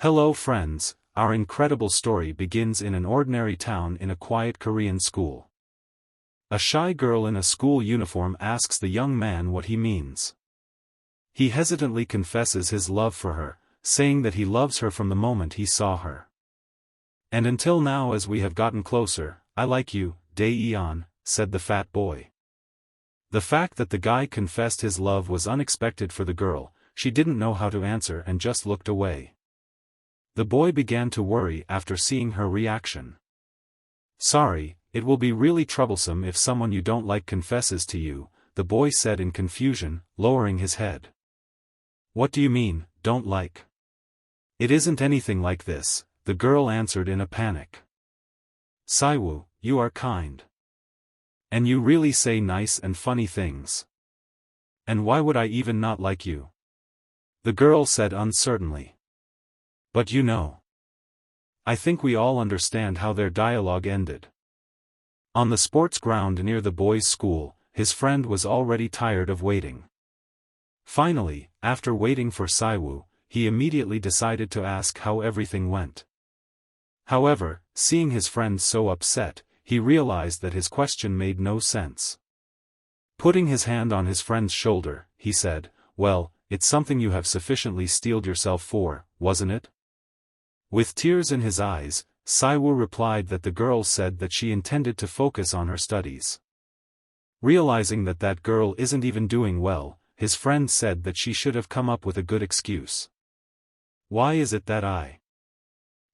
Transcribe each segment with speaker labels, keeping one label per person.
Speaker 1: Hello friends, our incredible story begins in an ordinary town in a quiet Korean school. A shy girl in a school uniform asks the young man what he means. He hesitantly confesses his love for her, saying that he loves her from the moment he saw her. And until now, as we have gotten closer, I like you, Dae-eon, said the fat boy. The fact that the guy confessed his love was unexpected for the girl. She didn't know how to answer and just looked away. The boy began to worry after seeing her reaction. Sorry, it will be really troublesome if someone you don't like confesses to you, the boy said in confusion, lowering his head. What do you mean, don't like? It isn't anything like this, the girl answered in a panic. Saiwoo, you are kind. And you really say nice and funny things. And why would I even not like you? The girl said uncertainly. But you know. I think we all understand how their dialogue ended. On the sports ground near the boys' school, his friend was already tired of waiting. Finally, after waiting for Saiwoo, he immediately decided to ask how everything went. However, seeing his friend so upset, he realized that his question made no sense. Putting his hand on his friend's shoulder, he said, "Well, it's something you have sufficiently steeled yourself for, wasn't it?" With tears in his eyes, Saiwoo replied that the girl said that she intended to focus on her studies. Realizing that that girl isn't even doing well, his friend said that she should have come up with a good excuse. Why is it that I?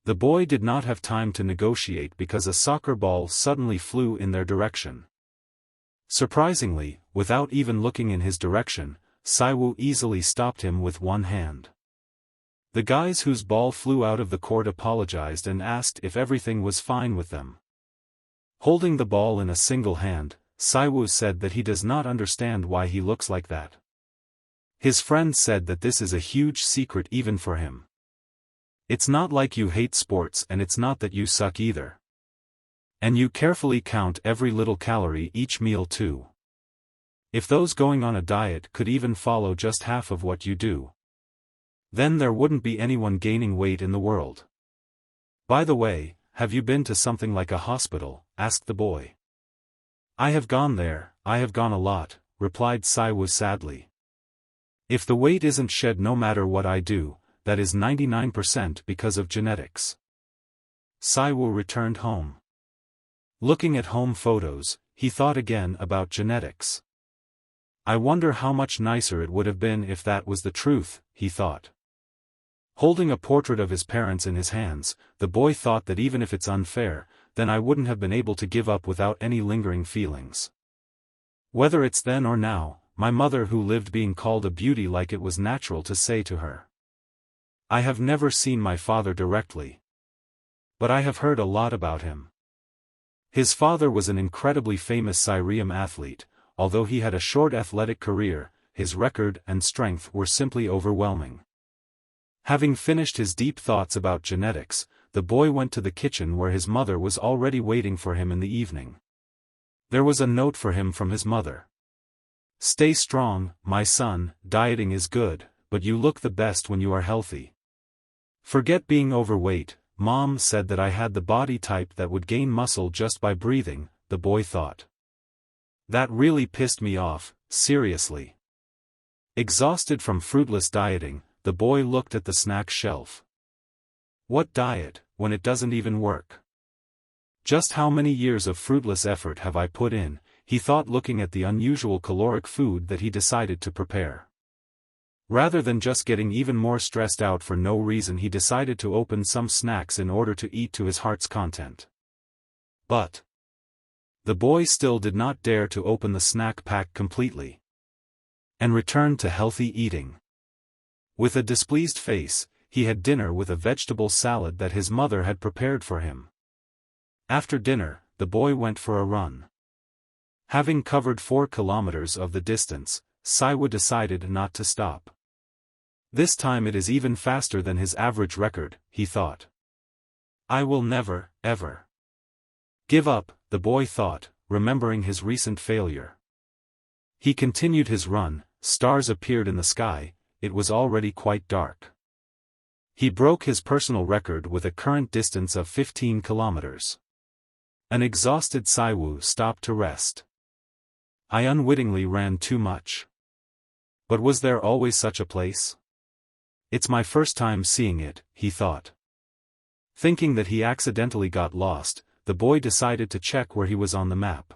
Speaker 1: The boy did not have time to negotiate because a soccer ball suddenly flew in their direction. Surprisingly, without even looking in his direction, Saiwoo easily stopped him with one hand. The guys whose ball flew out of the court apologized and asked if everything was fine with them. Holding the ball in a single hand, Saiwoo said that he does not understand why he looks like that. His friend said that this is a huge secret even for him. It's not like you hate sports, and it's not that you suck either. And you carefully count every little calorie each meal too. If those going on a diet could even follow just half of what you do, then there wouldn't be anyone gaining weight in the world. By the way, have you been to something like a hospital? Asked the boy. I have gone there, I have gone a lot, replied Saiwoo sadly. If the weight isn't shed no matter what I do, that is 99% because of genetics. Saiwoo returned home. Looking at home photos, he thought again about genetics. I wonder how much nicer it would have been if that was the truth, he thought. Holding a portrait of his parents in his hands, the boy thought that even if it's unfair, then I wouldn't have been able to give up without any lingering feelings. Whether it's then or now, my mother who lived being called a beauty like it was natural to say to her. I have never seen my father directly. But I have heard a lot about him. His father was an incredibly famous Syrian athlete. Although he had a short athletic career, his record and strength were simply overwhelming. Having finished his deep thoughts about genetics, the boy went to the kitchen where his mother was already waiting for him in the evening. There was a note for him from his mother. Stay strong, my son, dieting is good, but you look the best when you are healthy. Forget being overweight, Mom said that I had the body type that would gain muscle just by breathing, the boy thought. That really pissed me off, seriously. Exhausted from fruitless dieting, the boy looked at the snack shelf. What diet, when it doesn't even work? Just how many years of fruitless effort have I put in, he thought, looking at the unusual caloric food that he decided to prepare. Rather than just getting even more stressed out for no reason, he decided to open some snacks in order to eat to his heart's content. But the boy still did not dare to open the snack pack completely and returned to healthy eating. With a displeased face, he had dinner with a vegetable salad that his mother had prepared for him. After dinner, the boy went for a run. Having covered 4 kilometers of the distance, Saiwoo decided not to stop. This time it is even faster than his average record, he thought. I will never, ever give up, the boy thought, remembering his recent failure. He continued his run, stars appeared in the sky, it was already quite dark. He broke his personal record with a current distance of 15 kilometers. An exhausted Saiwu stopped to rest. I unwittingly ran too much. But was there always such a place? It's my first time seeing it, he thought. Thinking that he accidentally got lost, the boy decided to check where he was on the map.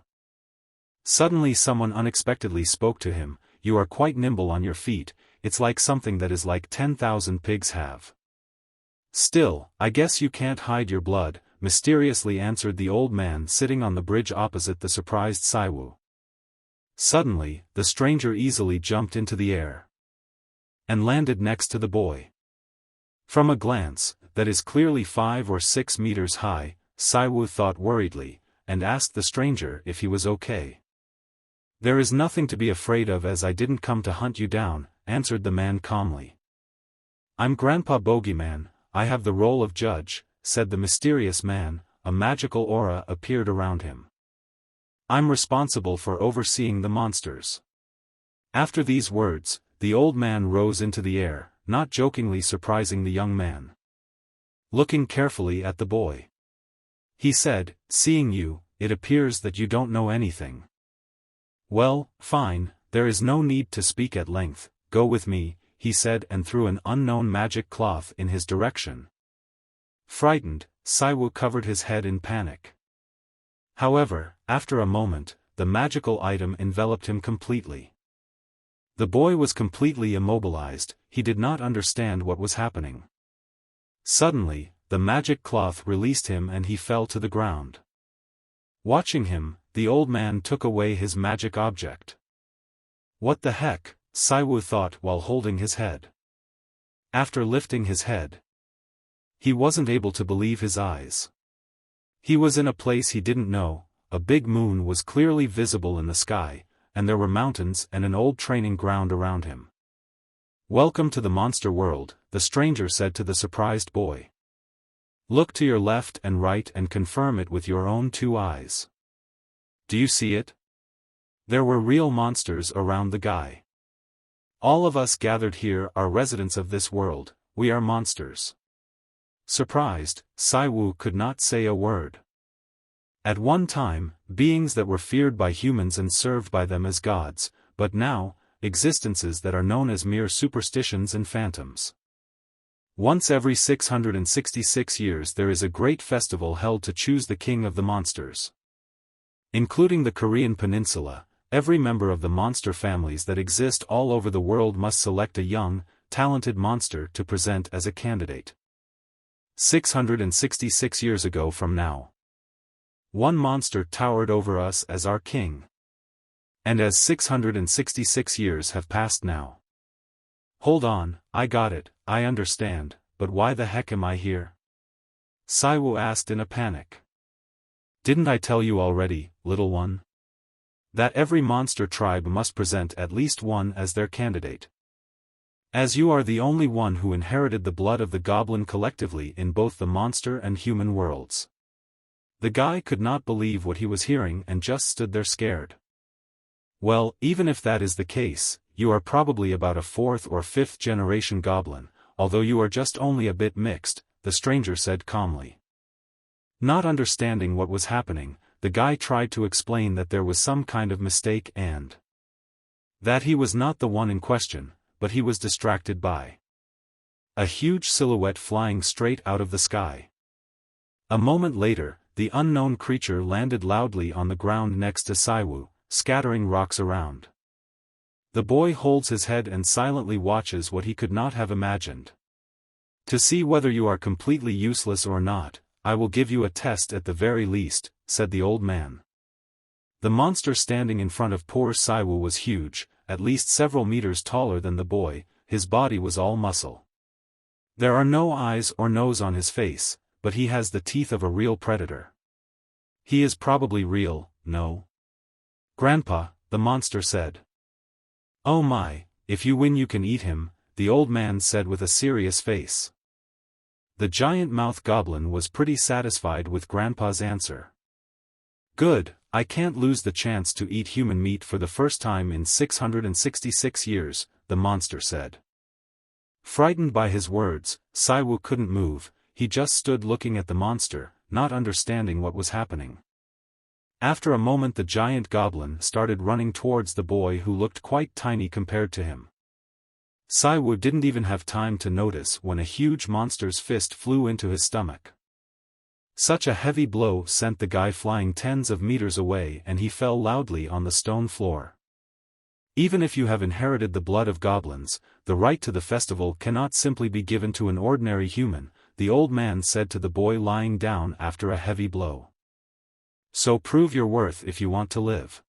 Speaker 1: Suddenly someone unexpectedly spoke to him. You are quite nimble on your feet, it's like something that is like 10,000 pigs have. Still, I guess you can't hide your blood, mysteriously answered the old man sitting on the bridge opposite the surprised Saiwu. Suddenly, the stranger easily jumped into the air and landed next to the boy. From a glance, that is clearly 5 or 6 meters high, Saiwu thought worriedly, and asked the stranger if he was okay. There is nothing to be afraid of, as I didn't come to hunt you down, answered the man calmly. I'm Grandpa Bogeyman, I have the role of judge, said the mysterious man. A magical aura appeared around him. I'm responsible for overseeing the monsters. After these words, the old man rose into the air, not jokingly surprising the young man. Looking carefully at the boy, he said, seeing you, it appears that you don't know anything. Well, fine, there is no need to speak at length, go with me, he said, and threw an unknown magic cloth in his direction. Frightened, Saiwu covered his head in panic. However, after a moment, the magical item enveloped him completely. The boy was completely immobilized, he did not understand what was happening. Suddenly, the magic cloth released him and he fell to the ground. Watching him, the old man took away his magic object. What the heck, Saiwu thought while holding his head. After lifting his head, he wasn't able to believe his eyes. He was in a place he didn't know. A big moon was clearly visible in the sky, and there were mountains and an old training ground around him. Welcome to the monster world, the stranger said to the surprised boy. Look to your left and right and confirm it with your own 2 eyes. Do you see it? There were real monsters around the guy. All of us gathered here are residents of this world, we are monsters. Surprised, Saiwu could not say a word. At one time, beings that were feared by humans and served by them as gods, but now, existences that are known as mere superstitions and phantoms. Once every 666 years there is a great festival held to choose the king of the monsters. Including the Korean peninsula, every member of the monster families that exist all over the world must select a young, talented monster to present as a candidate. 666 years ago from now, one monster towered over us as our king. And as 666 years have passed now. Hold on, I got it, I understand, but why the heck am I here? Saiwu asked in a panic. Didn't I tell you already, little one? That every monster tribe must present at least one as their candidate. As you are the only one who inherited the blood of the goblin collectively in both the monster and human worlds. The guy could not believe what he was hearing and just stood there scared. Well, even if that is the case, you are probably about a 4th or 5th generation goblin, although you are just only a bit mixed, the stranger said calmly. Not understanding what was happening, the guy tried to explain that there was some kind of mistake and that he was not the one in question, but he was distracted by a huge silhouette flying straight out of the sky. A moment later, the unknown creature landed loudly on the ground next to Saiwu, scattering rocks around. The boy holds his head and silently watches what he could not have imagined. To see whether you are completely useless or not, I will give you a test at the very least, said the old man. The monster standing in front of poor Saiwu was huge, at least several meters taller than the boy, his body was all muscle. There are no eyes or nose on his face, but he has the teeth of a real predator. He is probably real, no? Grandpa, the monster said. Oh my, if you win you can eat him, the old man said with a serious face. The giant mouth goblin was pretty satisfied with Grandpa's answer. Good, I can't lose the chance to eat human meat for the first time in 666 years, the monster said. Frightened by his words, Saiwoo couldn't move, he just stood looking at the monster, not understanding what was happening. After a moment the giant goblin started running towards the boy who looked quite tiny compared to him. Saiwoo didn't even have time to notice when a huge monster's fist flew into his stomach. Such a heavy blow sent the guy flying tens of meters away and he fell loudly on the stone floor. Even if you have inherited the blood of goblins, the right to the festival cannot simply be given to an ordinary human, the old man said to the boy lying down after a heavy blow. So prove your worth if you want to live.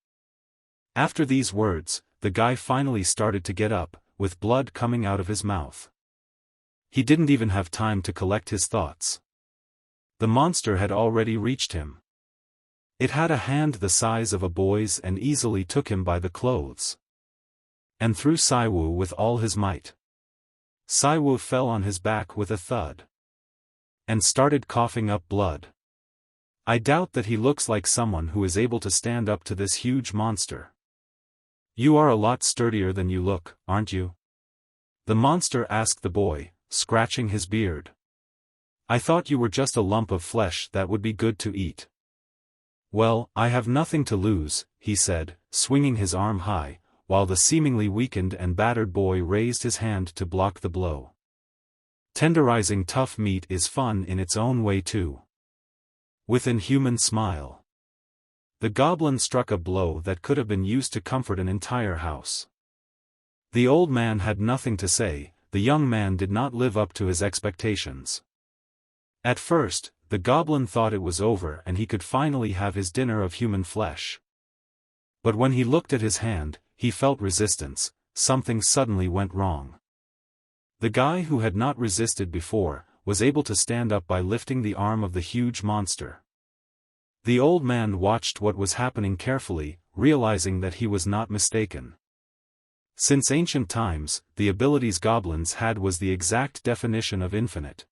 Speaker 1: After these words, the guy finally started to get up, with blood coming out of his mouth. He didn't even have time to collect his thoughts. The monster had already reached him. It had a hand the size of a boy's and easily took him by the clothes. And threw Saiwoo with all his might. Saiwoo fell on his back with a thud. And started coughing up blood. I doubt that he looks like someone who is able to stand up to this huge monster. You are a lot sturdier than you look, aren't you? The monster asked the boy, scratching his beard. I thought you were just a lump of flesh that would be good to eat. Well, I have nothing to lose, he said, swinging his arm high, while the seemingly weakened and battered boy raised his hand to block the blow. Tenderizing tough meat is fun in its own way too. With an inhuman smile. The goblin struck a blow that could have been used to comfort an entire house. The old man had nothing to say, the young man did not live up to his expectations. At first, the goblin thought it was over and he could finally have his dinner of human flesh. But when he looked at his hand, he felt resistance, something suddenly went wrong. The guy who had not resisted before, was able to stand up by lifting the arm of the huge monster. The old man watched what was happening carefully, realizing that he was not mistaken. Since ancient times, the abilities goblins had was the exact definition of infinite.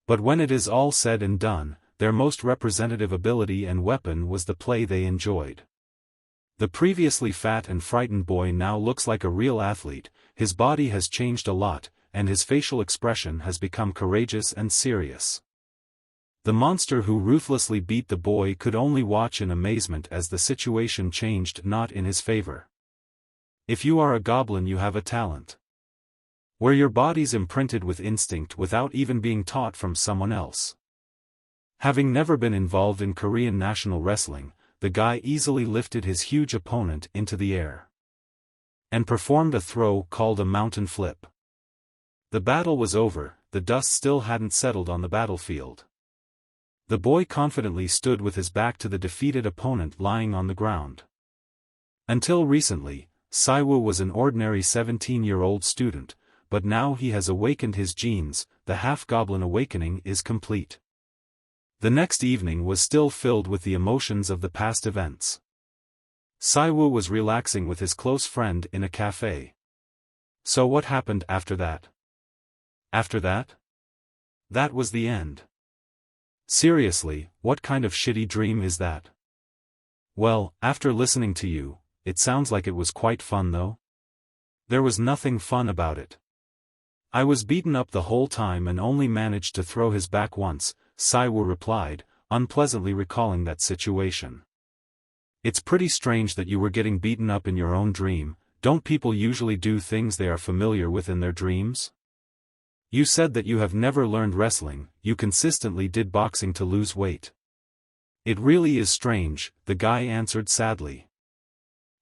Speaker 1: But when it is all said and done, their most representative ability and weapon was the play they enjoyed. The previously fat and frightened boy now looks like a real athlete, his body has changed a lot, and his facial expression has become courageous and serious. The monster who ruthlessly beat the boy could only watch in amazement as the situation changed not in his favor. If you are a goblin you have a talent. Where your body's imprinted with instinct without even being taught from someone else. Having never been involved in Korean national wrestling, the guy easily lifted his huge opponent into the air. And performed a throw called a mountain flip. The battle was over, the dust still hadn't settled on the battlefield. The boy confidently stood with his back to the defeated opponent lying on the ground. Until recently, Saiwoo was an ordinary 17-year-old student, but now he has awakened his genes, the half-goblin awakening is complete. The next evening was still filled with the emotions of the past events. Saiwoo was relaxing with his close friend in a cafe. So what happened after that? After that? That was the end. Seriously, what kind of shitty dream is that? Well, after listening to you, it sounds like it was quite fun though. There was nothing fun about it. I was beaten up the whole time and only managed to throw his back once, Saiwoo replied, unpleasantly recalling that situation. It's pretty strange that you were getting beaten up in your own dream. Don't people usually do things they are familiar with in their dreams? You said that you have never learned wrestling, you consistently did boxing to lose weight. It really is strange, the guy answered sadly.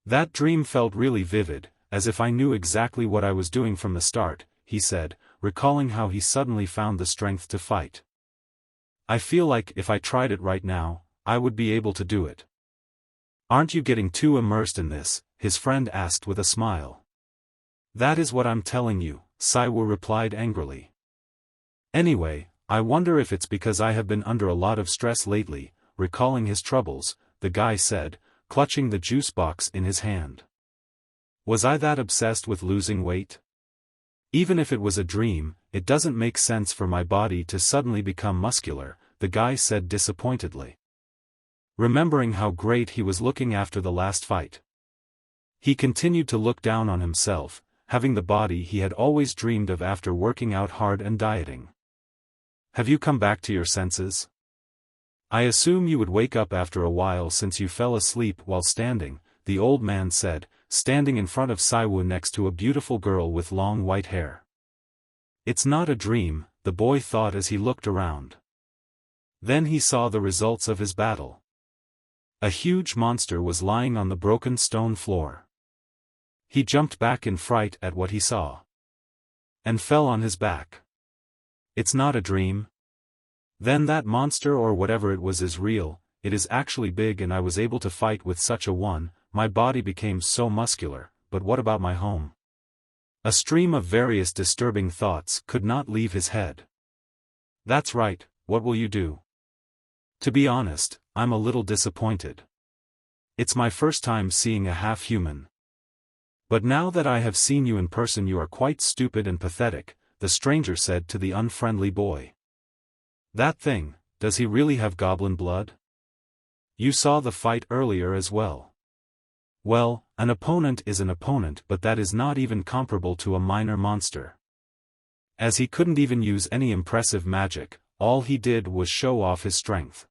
Speaker 1: That dream felt really vivid, as if I knew exactly what I was doing from the start, he said, recalling how he suddenly found the strength to fight. I feel like if I tried it right now, I would be able to do it. Aren't you getting too immersed in this? His friend asked with a smile. That is what I'm telling you, Saiwoo replied angrily. Anyway, I wonder if it's because I have been under a lot of stress lately, recalling his troubles, the guy said, clutching the juice box in his hand. Was I that obsessed with losing weight? Even if it was a dream, it doesn't make sense for my body to suddenly become muscular, the guy said disappointedly. Remembering how great he was looking after the last fight. He continued to look down on himself, having the body he had always dreamed of after working out hard and dieting. Have you come back to your senses? I assume you would wake up after a while since you fell asleep while standing, the old man said, standing in front of Saiwu next to a beautiful girl with long white hair. It's not a dream, the boy thought as he looked around. Then he saw the results of his battle. A huge monster was lying on the broken stone floor. He jumped back in fright at what he saw. And fell on his back. It's not a dream. Then that monster or whatever it was is real, it is actually big and I was able to fight with such a one, my body became so muscular, but what about my home? A stream of various disturbing thoughts could not leave his head. That's right, what will you do? To be honest, I'm a little disappointed. It's my first time seeing a half-human. But now that I have seen you in person you are quite stupid and pathetic, the stranger said to the unfriendly boy. That thing, does he really have goblin blood? You saw the fight earlier as well. Well, an opponent is an opponent but that is not even comparable to a minor monster. As he couldn't even use any impressive magic, all he did was show off his strength.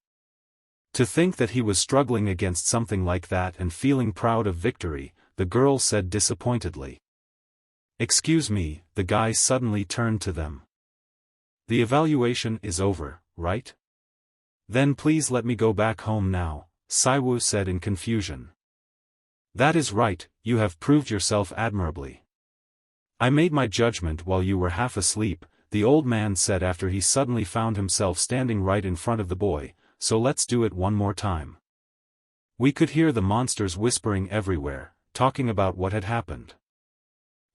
Speaker 1: To think that he was struggling against something like that and feeling proud of victory, the girl said disappointedly. Excuse me, the guy suddenly turned to them. The evaluation is over, right? Then please let me go back home now, Saiwu said in confusion. That is right, you have proved yourself admirably. I made my judgment while you were half asleep, the old man said after he suddenly found himself standing right in front of the boy, so let's do it one more time. We could hear the monsters whispering everywhere, talking about what had happened.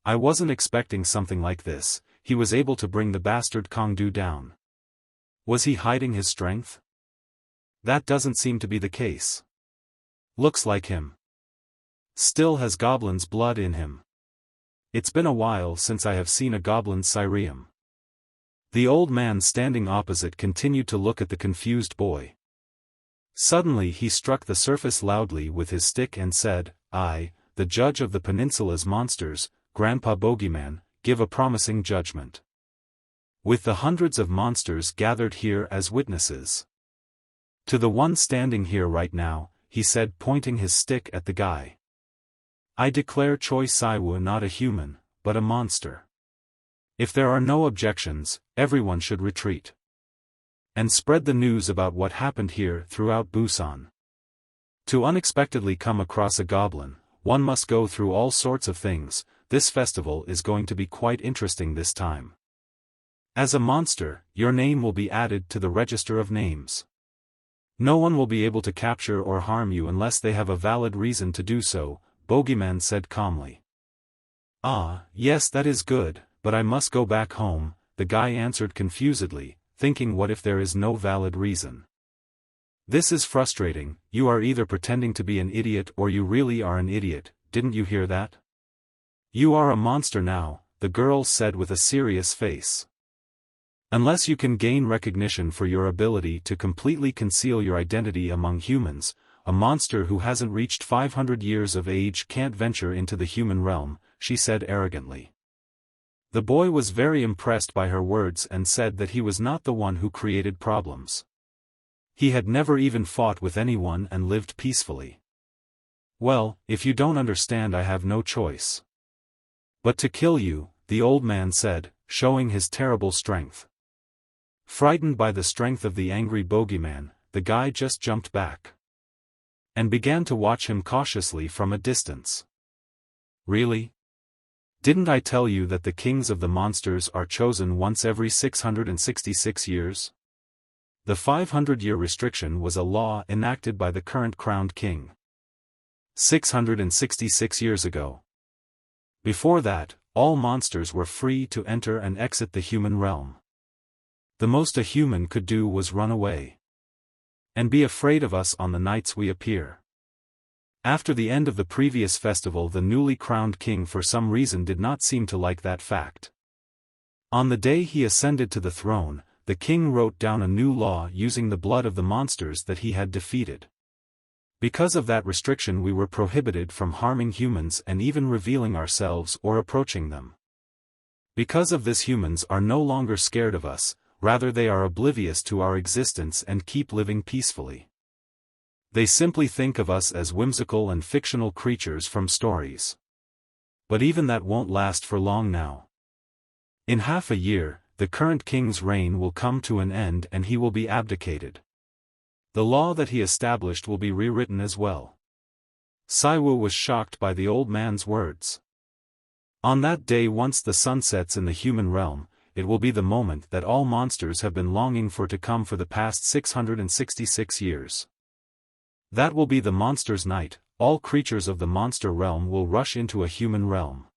Speaker 1: I wasn't expecting something like this, he was able to bring the bastard Kongdu down. Was he hiding his strength? That doesn't seem to be the case. Looks like him. Still has goblin's blood in him. It's been a while since I have seen a goblin Cirium. The old man standing opposite continued to look at the confused boy. Suddenly he struck the surface loudly with his stick and said, I, the judge of the peninsula's monsters, Grandpa Bogeyman, give a promising judgment. With the hundreds of monsters gathered here as witnesses. To the one standing here right now, he said pointing his stick at the guy. I declare Choi Saiwu not a human, but a monster. If there are no objections, everyone should retreat. And spread the news about what happened here throughout Busan. To unexpectedly come across a goblin, one must go through all sorts of things. This festival is going to be quite interesting this time. As a monster, your name will be added to the register of names. No one will be able to capture or harm you unless they have a valid reason to do so, Bogeyman said calmly. Ah, yes that is good, but I must go back home, the guy answered confusedly, thinking what if there is no valid reason. This is frustrating, you are either pretending to be an idiot or you really are an idiot, didn't you hear that? You are a monster now, the girl said with a serious face. Unless you can gain recognition for your ability to completely conceal your identity among humans, a monster who hasn't reached 500 years of age can't venture into the human realm, she said arrogantly. The boy was very impressed by her words and said that he was not the one who created problems. He had never even fought with anyone and lived peacefully. Well, if you don't understand I have no choice. But to kill you, the old man said, showing his terrible strength. Frightened by the strength of the angry bogeyman, the guy just jumped back. And began to watch him cautiously from a distance. Really? Didn't I tell you that the kings of the monsters are chosen once every 666 years? The 500-year restriction was a law enacted by the current crowned king. 666 years ago. Before that, all monsters were free to enter and exit the human realm. The most a human could do was run away. And be afraid of us on the nights we appear. After the end of the previous festival the newly crowned king for some reason did not seem to like that fact. On the day he ascended to the throne, the king wrote down a new law using the blood of the monsters that he had defeated. Because of that restriction we were prohibited from harming humans and even revealing ourselves or approaching them. Because of this humans are no longer scared of us, rather they are oblivious to our existence and keep living peacefully. They simply think of us as whimsical and fictional creatures from stories. But even that won't last for long now. In half a year, the current king's reign will come to an end and he will be abdicated. The law that he established will be rewritten as well. Saiwu was shocked by the old man's words. On that day, once the sun sets in the human realm, it will be the moment that all monsters have been longing for to come for the past 666 years. That will be the monster's night. All creatures of the monster realm will rush into a human realm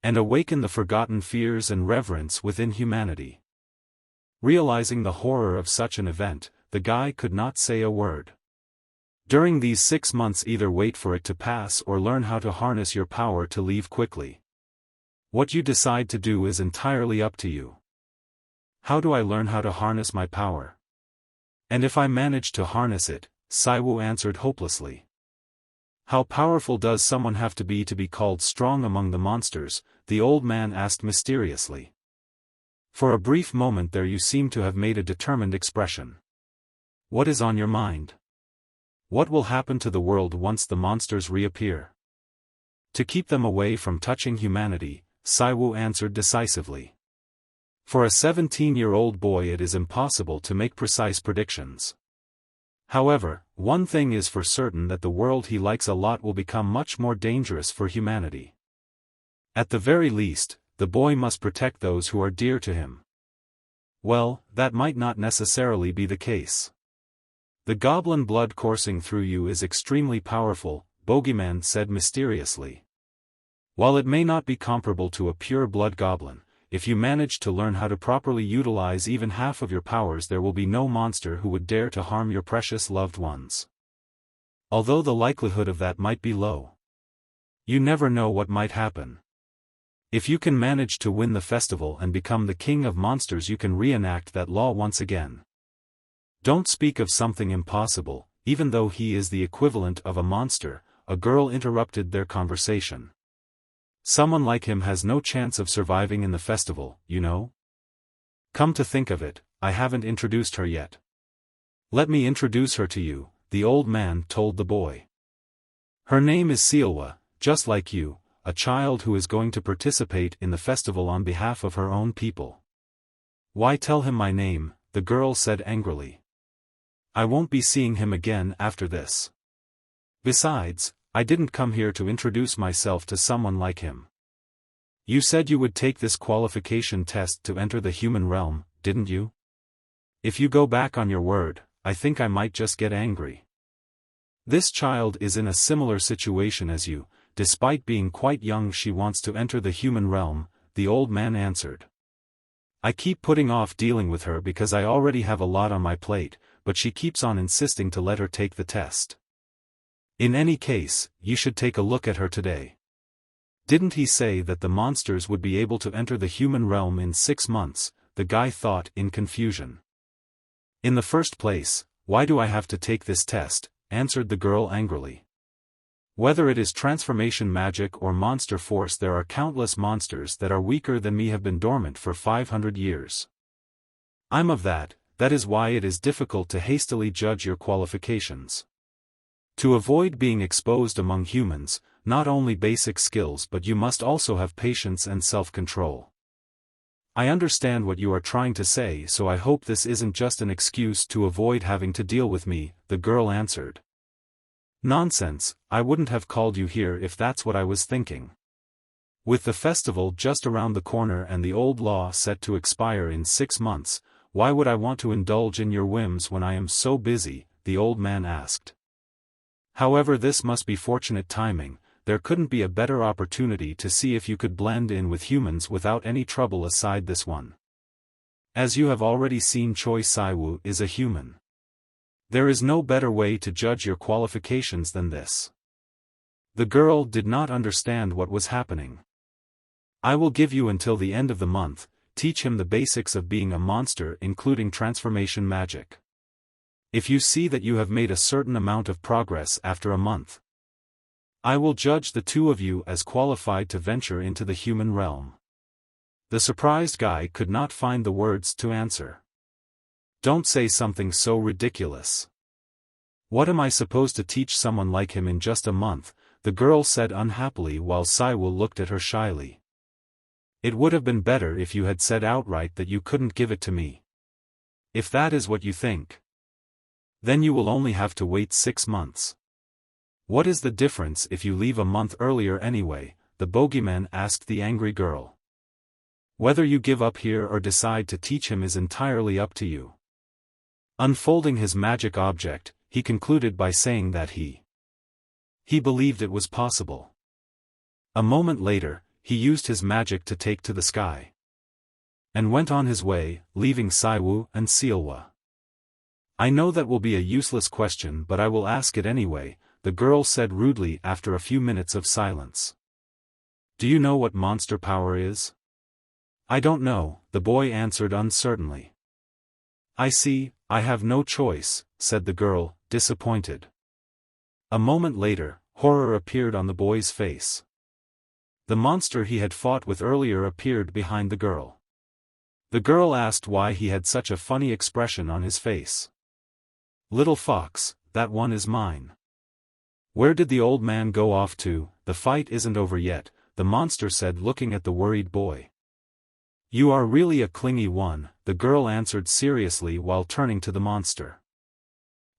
Speaker 1: and awaken the forgotten fears and reverence within humanity. Realizing the horror of such an event, the guy could not say a word. During these 6 months, either wait for it to pass or learn how to harness your power to leave quickly. What you decide to do is entirely up to you. How do I learn how to harness my power? And if I manage to harness it? Saiwu answered hopelessly. How powerful does someone have to be called strong among the monsters? The old man asked mysteriously. For a brief moment there you seem to have made a determined expression. What is on your mind? What will happen to the world once the monsters reappear? To keep them away from touching humanity, Saiwu answered decisively. For a 17-year-old boy it is impossible to make precise predictions. However, one thing is for certain, that the world he likes a lot will become much more dangerous for humanity. At the very least, the boy must protect those who are dear to him. Well, that might not necessarily be the case. The goblin blood coursing through you is extremely powerful, Bogeyman said mysteriously. While it may not be comparable to a pure blood goblin, if you manage to learn how to properly utilize even half of your powers, there will be no monster who would dare to harm your precious loved ones. Although the likelihood of that might be low. You never know what might happen. If you can manage to win the festival and become the king of monsters, you can reenact that law once again. Don't speak of something impossible, even though he is the equivalent of a monster, a girl interrupted their conversation. Someone like him has no chance of surviving in the festival, you know? Come to think of it, I haven't introduced her yet. Let me introduce her to you, the old man told the boy. Her name is Sealwa, just like you, a child who is going to participate in the festival on behalf of her own people. Why tell him my name? The girl said angrily. I won't be seeing him again after this. Besides, I didn't come here to introduce myself to someone like him. You said you would take this qualification test to enter the human realm, didn't you? If you go back on your word, I think I might just get angry. This child is in a similar situation as you. Despite being quite young, she wants to enter the human realm, the old man answered. I keep putting off dealing with her because I already have a lot on my plate, but she keeps on insisting to let her take the test. In any case, you should take a look at her today. Didn't he say that the monsters would be able to enter the human realm in 6 months? The guy thought in confusion. In the first place, why do I have to take this test? Answered the girl angrily. Whether it is transformation magic or monster force, there are countless monsters that are weaker than me have been dormant for 500 years. I'm of that is why it is difficult to hastily judge your qualifications. To avoid being exposed among humans, not only basic skills but you must also have patience and self-control. I understand what you are trying to say, so I hope this isn't just an excuse to avoid having to deal with me, the girl answered. Nonsense, I wouldn't have called you here if that's what I was thinking. With the festival just around the corner and the old law set to expire in 6 months, why would I want to indulge in your whims when I am so busy? The old man asked. However, this must be fortunate timing. There couldn't be a better opportunity to see if you could blend in with humans without any trouble aside this one. As you have already seen, Choi Saiwu is a human. There is no better way to judge your qualifications than this. The girl did not understand what was happening. I will give you until the end of the month, teach him the basics of being a monster including transformation magic. If you see that you have made a certain amount of progress after a month, I will judge the two of you as qualified to venture into the human realm. The surprised guy could not find the words to answer. Don't say something so ridiculous. What am I supposed to teach someone like him in just a month? The girl said unhappily while Saiwoo looked at her shyly. It would have been better if you had said outright that you couldn't give it to me. If that is what you think, then you will only have to wait 6 months. What is the difference if you leave a month earlier anyway? The bogeyman asked the angry girl. Whether you give up here or decide to teach him is entirely up to you. Unfolding his magic object, he concluded by saying that he believed it was possible. A moment later, he used his magic to take to the sky and went on his way, leaving Saiwoo and Sealwa. I know that will be a useless question, but I will ask it anyway, the girl said rudely after a few minutes of silence. Do you know what monster power is? I don't know, the boy answered uncertainly. I see, I have no choice, said the girl, disappointed. A moment later, horror appeared on the boy's face. The monster he had fought with earlier appeared behind the girl. The girl asked why he had such a funny expression on his face. Little fox, that one is mine. Where did the old man go off to? The fight isn't over yet, the monster said looking at the worried boy. You are really a clingy one, the girl answered seriously while turning to the monster.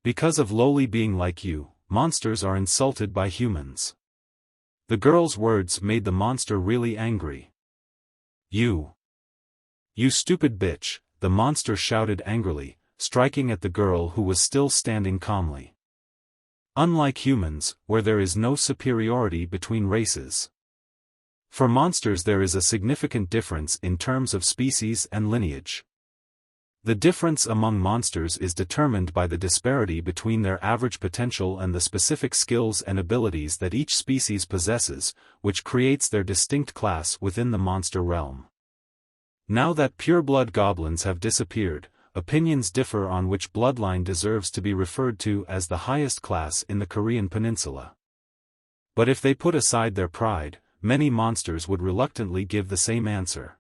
Speaker 1: Because of lowly being like you, monsters are insulted by humans. The girl's words made the monster really angry. You stupid bitch, the monster shouted angrily, striking at the girl who was still standing calmly. Unlike humans, where there is no superiority between races. For monsters there is a significant difference in terms of species and lineage. The difference among monsters is determined by the disparity between their average potential and the specific skills and abilities that each species possesses, which creates their distinct class within the monster realm. Now that pureblood goblins have disappeared, opinions differ on which bloodline deserves to be referred to as the highest class in the Korean peninsula. But if they put aside their pride, many monsters would reluctantly give the same answer.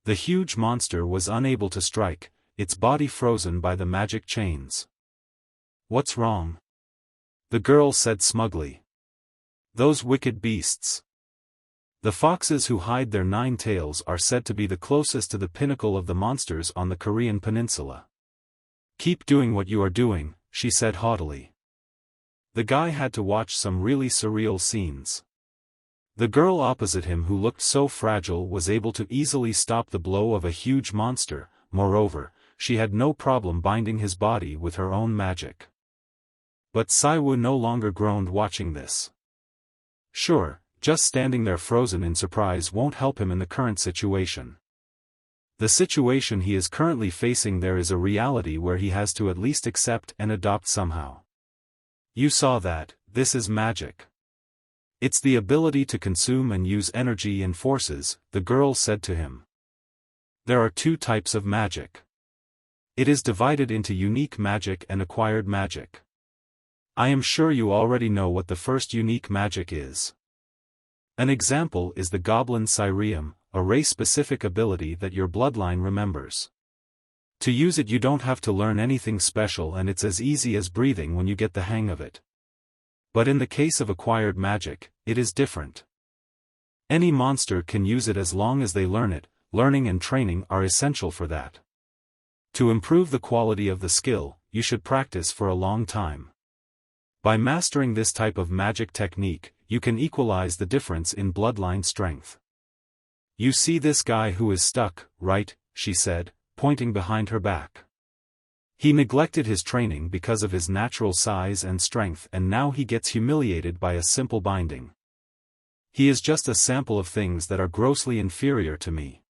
Speaker 1: The huge monster was unable to strike, its body frozen by the magic chains. What's wrong? The girl said smugly. Those wicked beasts. The foxes who hide their 9 tails are said to be the closest to the pinnacle of the monsters on the Korean peninsula. Keep doing what you are doing, she said haughtily. The guy had to watch some really surreal scenes. The girl opposite him who looked so fragile was able to easily stop the blow of a huge monster, moreover, she had no problem binding his body with her own magic. But Saiwoo no longer groaned watching this. Sure, just standing there frozen in surprise won't help him in the current situation. The situation he is currently facing there is a reality where he has to at least accept and adopt somehow. You saw that, this is magic. It's the ability to consume and use energy and forces, the girl said to him. There are 2 types of magic. It is divided into unique magic and acquired magic. I am sure you already know what the first unique magic is. An example is the Goblin Sirium, a race-specific ability that your bloodline remembers. To use it you don't have to learn anything special and it's as easy as breathing when you get the hang of it. But in the case of acquired magic, it is different. Any monster can use it as long as they learn it, learning and training are essential for that. To improve the quality of the skill, you should practice for a long time. By mastering this type of magic technique, you can equalize the difference in bloodline strength. You see this guy who is stuck, right? She said, pointing behind her back. He neglected his training because of his natural size and strength and now he gets humiliated by a simple binding. He is just a sample of things that are grossly inferior to me.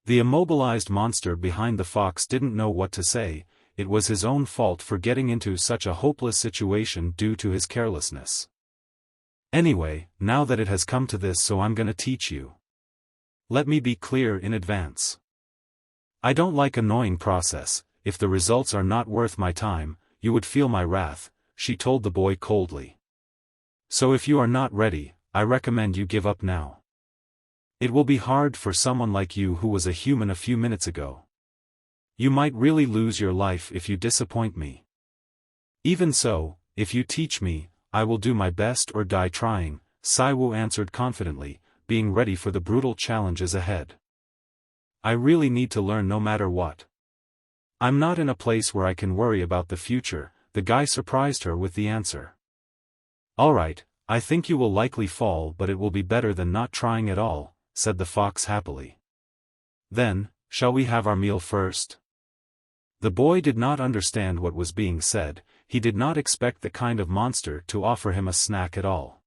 Speaker 1: The immobilized monster behind the fox didn't know what to say, it was his own fault for getting into such a hopeless situation due to his carelessness. Anyway, now that it has come to this, so I'm gonna teach you. Let me be clear in advance. I don't like annoying process, if the results are not worth my time, you would feel my wrath, she told the boy coldly. So if you are not ready, I recommend you give up now. It will be hard for someone like you who was a human a few minutes ago. You might really lose your life if you disappoint me. Even so, if you teach me, I will do my best or die trying, Saiwu answered confidently, being ready for the brutal challenges ahead. I really need to learn no matter what. I'm not in a place where I can worry about the future, the guy surprised her with the answer. Alright, I think you will likely fall, but it will be better than not trying at all, said the fox happily. Then, shall we have our meal first? The boy did not understand what was being said, he did not expect the kind of monster to offer him a snack at all.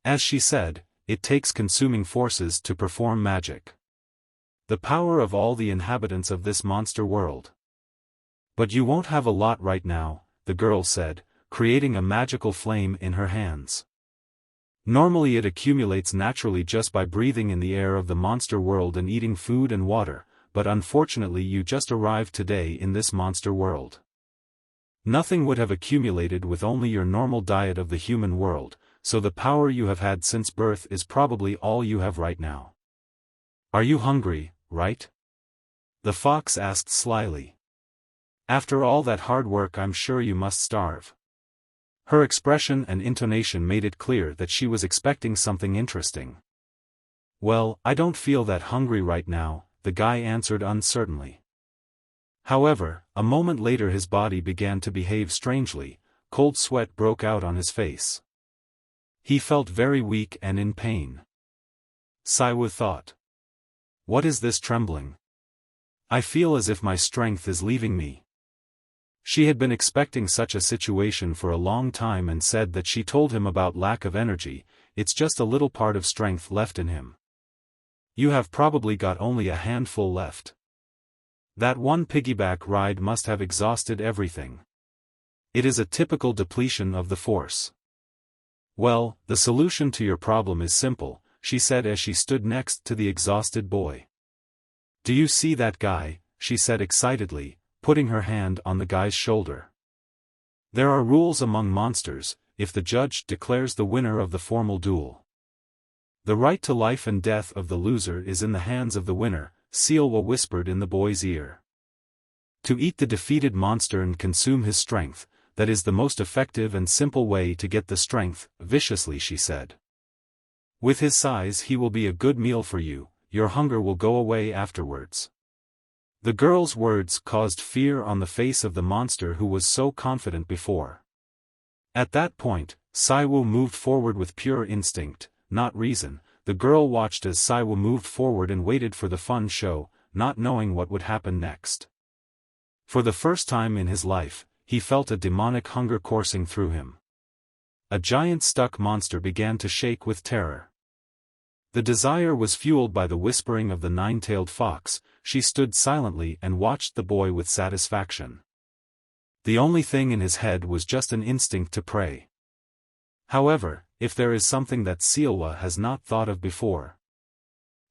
Speaker 1: As she said, it takes consuming forces to perform magic. The power of all the inhabitants of this monster world. But you won't have a lot right now, the girl said, creating a magical flame in her hands. Normally it accumulates naturally just by breathing in the air of the monster world and eating food and water, but unfortunately you just arrived today in this monster world. Nothing would have accumulated with only your normal diet of the human world, so the power you have had since birth is probably all you have right now. Are you hungry, right? The fox asked slyly. After all that hard work, I'm sure you must starve. Her expression and intonation made it clear that she was expecting something interesting. Well, I don't feel that hungry right now, the guy answered uncertainly. However, a moment later his body began to behave strangely, cold sweat broke out on his face. He felt very weak and in pain. Saiwu thought. What is this trembling? I feel as if my strength is leaving me. She had been expecting such a situation for a long time and said that she told him about lack of energy, it's just a little part of strength left in him. You have probably got only a handful left. That one piggyback ride must have exhausted everything. It is a typical depletion of the force. Well, the solution to your problem is simple, she said as she stood next to the exhausted boy. Do you see that guy? She said excitedly, putting her hand on the guy's shoulder. There are rules among monsters, if the judge declares the winner of the formal duel. The right to life and death of the loser is in the hands of the winner, Sealwa whispered in the boy's ear. To eat the defeated monster and consume his strength, that is the most effective and simple way to get the strength, viciously she said. With his size he will be a good meal for you, your hunger will go away afterwards. The girl's words caused fear on the face of the monster who was so confident before. At that point, Saiwu moved forward with pure instinct, not reason. The girl watched as Saiwu moved forward and waited for the fun show, not knowing what would happen next. For the first time in his life, he felt a demonic hunger coursing through him. A giant stuck monster began to shake with terror. The desire was fueled by the whispering of the nine-tailed fox. She stood silently and watched the boy with satisfaction. The only thing in his head was just an instinct to prey. However, if there is something that Sealwa has not thought of before,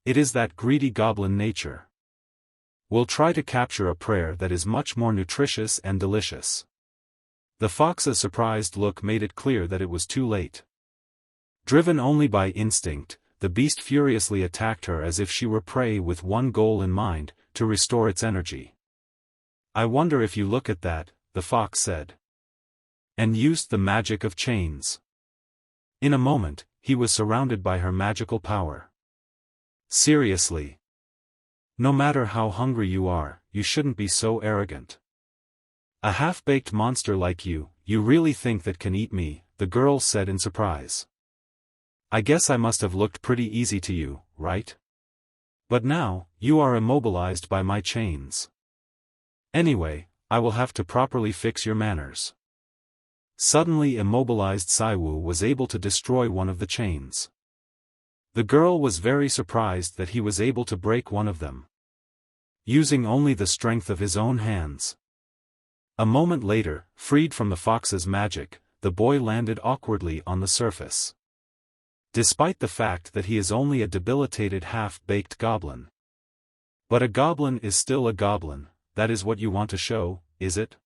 Speaker 1: it is that greedy goblin nature. We'll try to capture a prey that is much more nutritious and delicious. The fox's surprised look made it clear that it was too late. Driven only by instinct, the beast furiously attacked her as if she were prey with one goal in mind, to restore its energy. I wonder if you look at that, the fox said. And used the magic of chains. In a moment, he was surrounded by her magical power. Seriously. No matter how hungry you are, you shouldn't be so arrogant. A half-baked monster like you really think that can eat me, the girl said in surprise. I guess I must have looked pretty easy to you, right? But now, you are immobilized by my chains. Anyway, I will have to properly fix your manners. Suddenly immobilized Saiwu was able to destroy one of the chains. The girl was very surprised that he was able to break one of them, using only the strength of his own hands. A moment later, freed from the fox's magic, the boy landed awkwardly on the surface. Despite the fact that he is only a debilitated half-baked goblin. But a goblin is still a goblin, that is what you want to show, is it?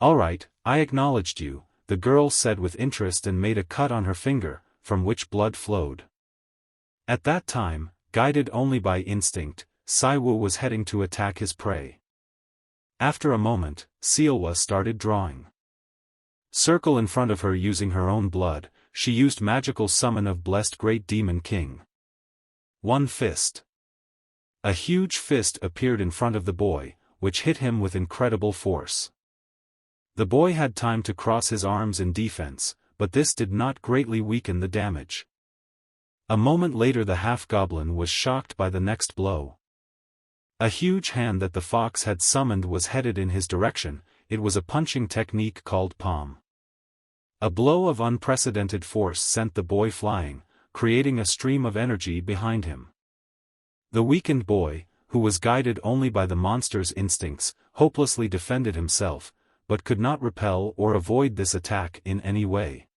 Speaker 1: Alright, I acknowledged you, the girl said with interest and made a cut on her finger, from which blood flowed. At that time, guided only by instinct, Saiwu was heading to attack his prey. After a moment, Sealwa started drawing. Circle in front of her using her own blood, she used magical summon of blessed great demon king. One fist. A huge fist appeared in front of the boy, which hit him with incredible force. The boy had time to cross his arms in defense, but this did not greatly weaken the damage. A moment later the half-goblin was shocked by the next blow. A huge hand that the fox had summoned was headed in his direction. It was a punching technique called palm. A blow of unprecedented force sent the boy flying, creating a stream of energy behind him. The weakened boy, who was guided only by the monster's instincts, hopelessly defended himself, but could not repel or avoid this attack in any way.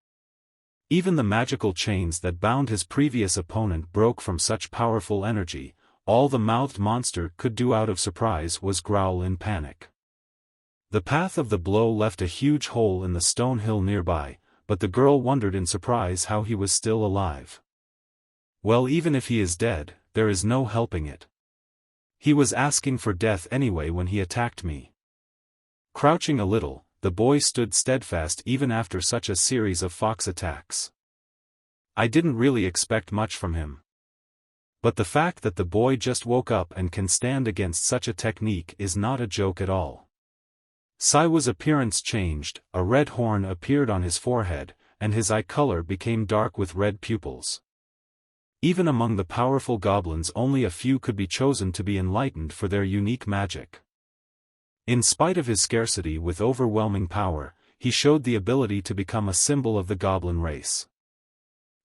Speaker 1: Even the magical chains that bound his previous opponent broke from such powerful energy. All the mouthed monster could do out of surprise was growl in panic. The path of the blow left a huge hole in the stone hill nearby, but the girl wondered in surprise how he was still alive. Well, even if he is dead, there is no helping it. He was asking for death anyway when he attacked me. Crouching a little, the boy stood steadfast even after such a series of fox attacks. I didn't really expect much from him. But the fact that the boy just woke up and can stand against such a technique is not a joke at all. Saiwu's appearance changed, a red horn appeared on his forehead, and his eye color became dark with red pupils. Even among the powerful goblins only a few could be chosen to be enlightened for their unique magic. In spite of his scarcity with overwhelming power, he showed the ability to become a symbol of the goblin race.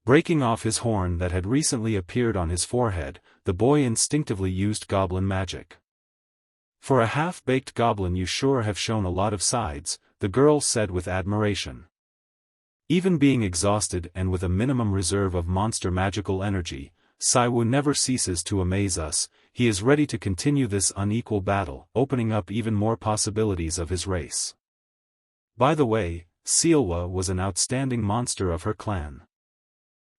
Speaker 1: Breaking off his horn that had recently appeared on his forehead, the boy instinctively used goblin magic. For a half-baked goblin you sure have shown a lot of sides, the girl said with admiration. Even being exhausted and with a minimum reserve of monster magical energy, Saiwu never ceases to amaze us. He is ready to continue this unequal battle, opening up even more possibilities of his race. By the way, Sealwa was an outstanding monster of her clan.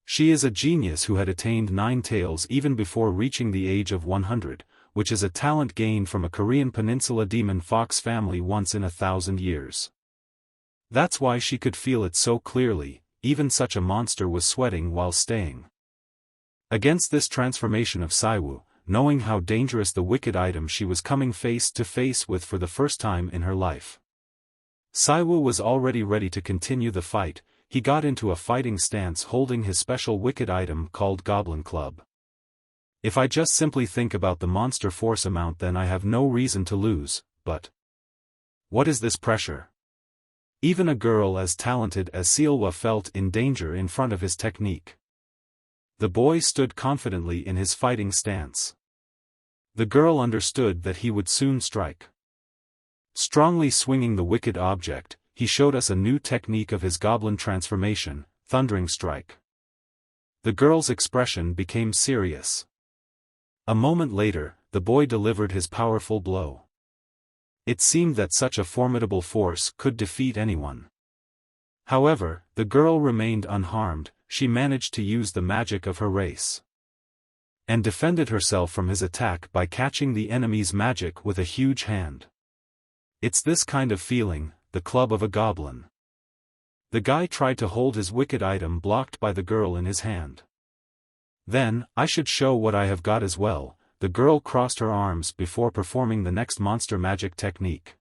Speaker 1: She is a genius who had attained 9 tails even before reaching the age of 100, which is a talent gained from a Korean peninsula demon fox family once in 1,000 years. That's why she could feel it so clearly. Even such a monster was sweating while staying. Against this transformation of Saiwu, knowing how dangerous the wicked item she was coming face to face with for the first time in her life, Saiwu was already ready to continue the fight. He got into a fighting stance holding his special wicked item called Goblin Club. If I just simply think about the monster force amount, then I have no reason to lose, but what is this pressure? Even a girl as talented as Sealwa felt in danger in front of his technique. The boy stood confidently in his fighting stance. The girl understood that he would soon strike. Strongly swinging the wicked object, he showed us a new technique of his goblin transformation, Thundering Strike. The girl's expression became serious. A moment later, the boy delivered his powerful blow. It seemed that such a formidable force could defeat anyone. However, the girl remained unharmed. She managed to use the magic of her race and defended herself from his attack by catching the enemy's magic with a huge hand. It's this kind of feeling, the club of a goblin. The guy tried to hold his wicked item blocked by the girl in his hand. Then, I should show what I have got as well. The girl crossed her arms before performing the next monster magic technique.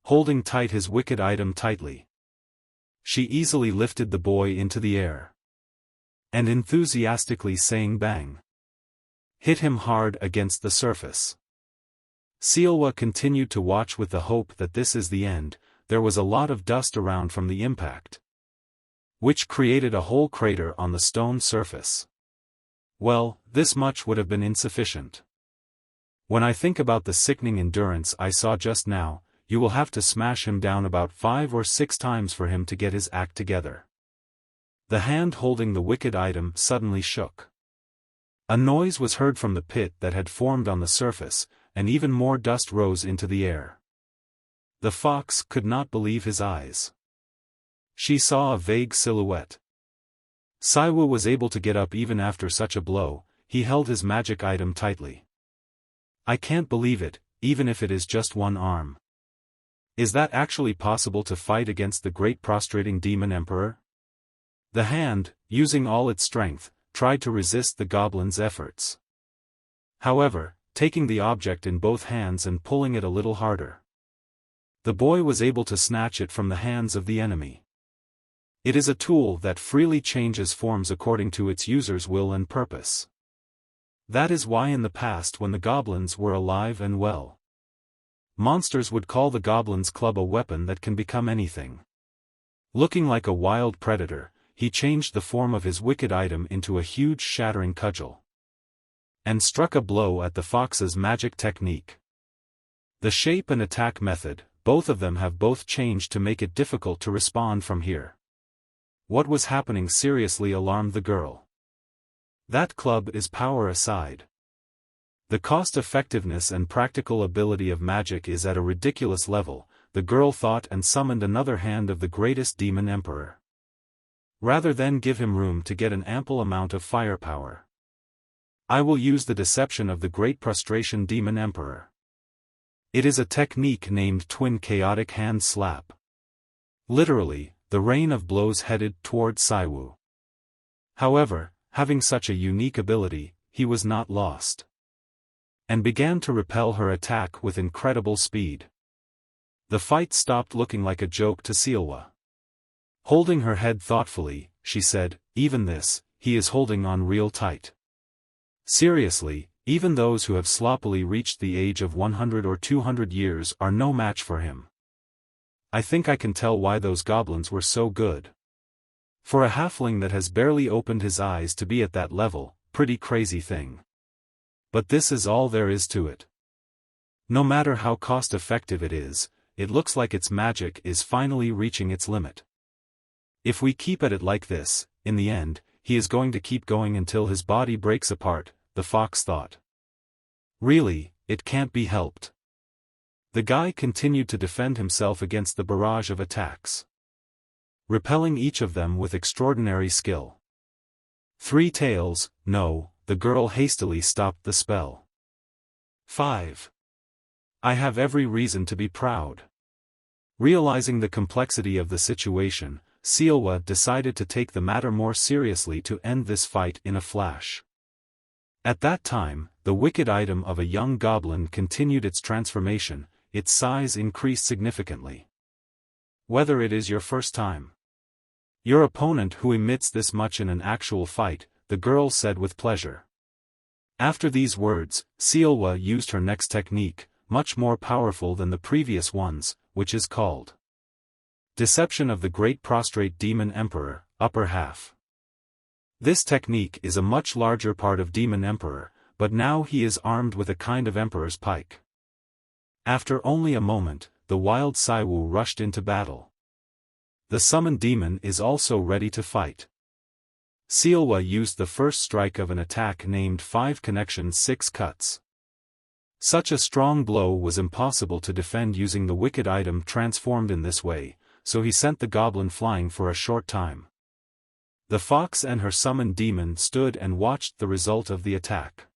Speaker 1: Holding tight his wicked item tightly, she easily lifted the boy into the air and enthusiastically saying bang, hit him hard against the surface. Sealwa continued to watch with the hope that this is the end. There was a lot of dust around from the impact, which created a whole crater on the stone surface. Well, this much would have been insufficient. When I think about the sickening endurance I saw just now, you will have to smash him down about 5 or 6 times for him to get his act together. The hand holding the wicked item suddenly shook. A noise was heard from the pit that had formed on the surface, and even more dust rose into the air. The fox could not believe his eyes. She saw a vague silhouette. Saiwu was able to get up even after such a blow. He held his magic item tightly. I can't believe it, even if it is just one arm. Is that actually possible to fight against the great prostrating demon emperor? The hand, using all its strength, tried to resist the goblin's efforts. However, taking the object in both hands and pulling it a little harder, the boy was able to snatch it from the hands of the enemy. It is a tool that freely changes forms according to its user's will and purpose. That is why in the past, when the goblins were alive and well, monsters would call the goblin's club a weapon that can become anything. Looking like a wild predator, he changed the form of his wicked item into a huge shattering cudgel, and struck a blow at the fox's magic technique. The shape and attack method, both of them have both changed to make it difficult to respond from here. What was happening seriously alarmed the girl. That club is power aside. The cost-effectiveness and practical ability of magic is at a ridiculous level, the girl thought, and summoned another hand of the greatest demon emperor. Rather than give him room to get an ample amount of firepower, I will use the deception of the great prostration demon emperor. It is a technique named twin chaotic hand slap. Literally, the rain of blows headed toward Saiwu. However, having such a unique ability, he was not lost, and began to repel her attack with incredible speed. The fight stopped looking like a joke to Sealwa. Holding her head thoughtfully, she said, even this, he is holding on real tight. Seriously, even those who have sloppily reached the age of 100 or 200 years are no match for him. I think I can tell why those goblins were so good. For a halfling that has barely opened his eyes to be at that level, pretty crazy thing. But this is all there is to it. No matter how cost-effective it is, it looks like its magic is finally reaching its limit. If we keep at it like this, in the end, he is going to keep going until his body breaks apart, the fox thought. Really, it can't be helped. The guy continued to defend himself against the barrage of attacks, repelling each of them with extraordinary skill. 3 tails, no, the girl hastily stopped the spell. 5. I have every reason to be proud. Realizing the complexity of the situation, Sealwa decided to take the matter more seriously to end this fight in a flash. At that time, the wicked item of a young goblin continued its transformation, its size increased significantly. Whether it is your first time, your opponent who emits this much in an actual fight, the girl said with pleasure. After these words, Sealwa used her next technique, much more powerful than the previous ones, which is called Deception of the Great Prostrate Demon Emperor, Upper Half. This technique is a much larger part of Demon Emperor, but now he is armed with a kind of Emperor's pike. After only a moment, the wild Saiwu rushed into battle. The summoned demon is also ready to fight. Sealwa used the first strike of an attack named 5 connections 6 cuts. Such a strong blow was impossible to defend using the wicked item transformed in this way, so he sent the goblin flying for a short time. The fox and her summoned demon stood and watched the result of the attack.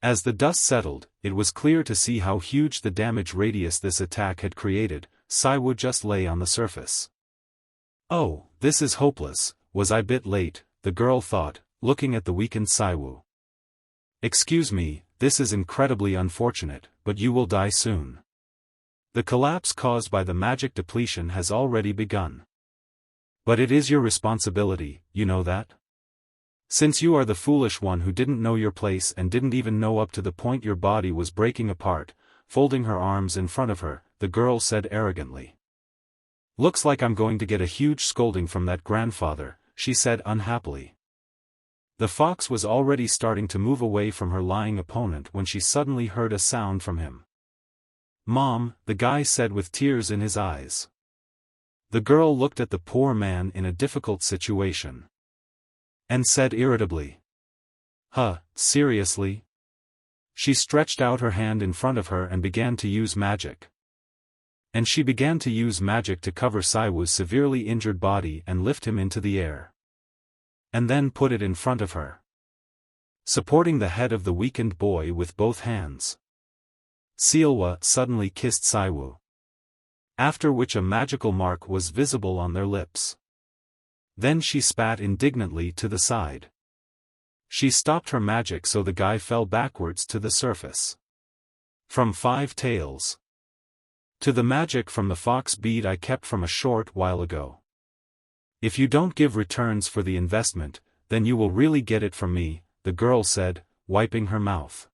Speaker 1: As the dust settled, it was clear to see how huge the damage radius this attack had created. Saiwu just lay on the surface. Oh, this is hopeless, was I bit late, the girl thought, looking at the weakened Saiwu. Excuse me, this is incredibly unfortunate, but you will die soon. The collapse caused by the magic depletion has already begun. But it is your responsibility, you know that? Since you are the foolish one who didn't know your place and didn't even know up to the point your body was breaking apart, folding her arms in front of her, the girl said arrogantly. Looks like I'm going to get a huge scolding from that grandfather, she said unhappily. The fox was already starting to move away from her lying opponent when she suddenly heard a sound from him. Mom, the guy said with tears in his eyes. The girl looked at the poor man in a difficult situation, and said irritably. Huh, seriously? She stretched out her hand in front of her and began to use magic. And she began to use magic to cover Saiwoo's severely injured body and lift him into the air. And then put it in front of her, supporting the head of the weakened boy with both hands. Sealwa suddenly kissed Saiwoo, after which a magical mark was visible on their lips. Then she spat indignantly to the side. She stopped her magic so the guy fell backwards to the surface. From 5 tails. To the magic from the fox bead I kept from a short while ago. If you don't give returns for the investment, then you will really get it from me, the girl said, wiping her mouth.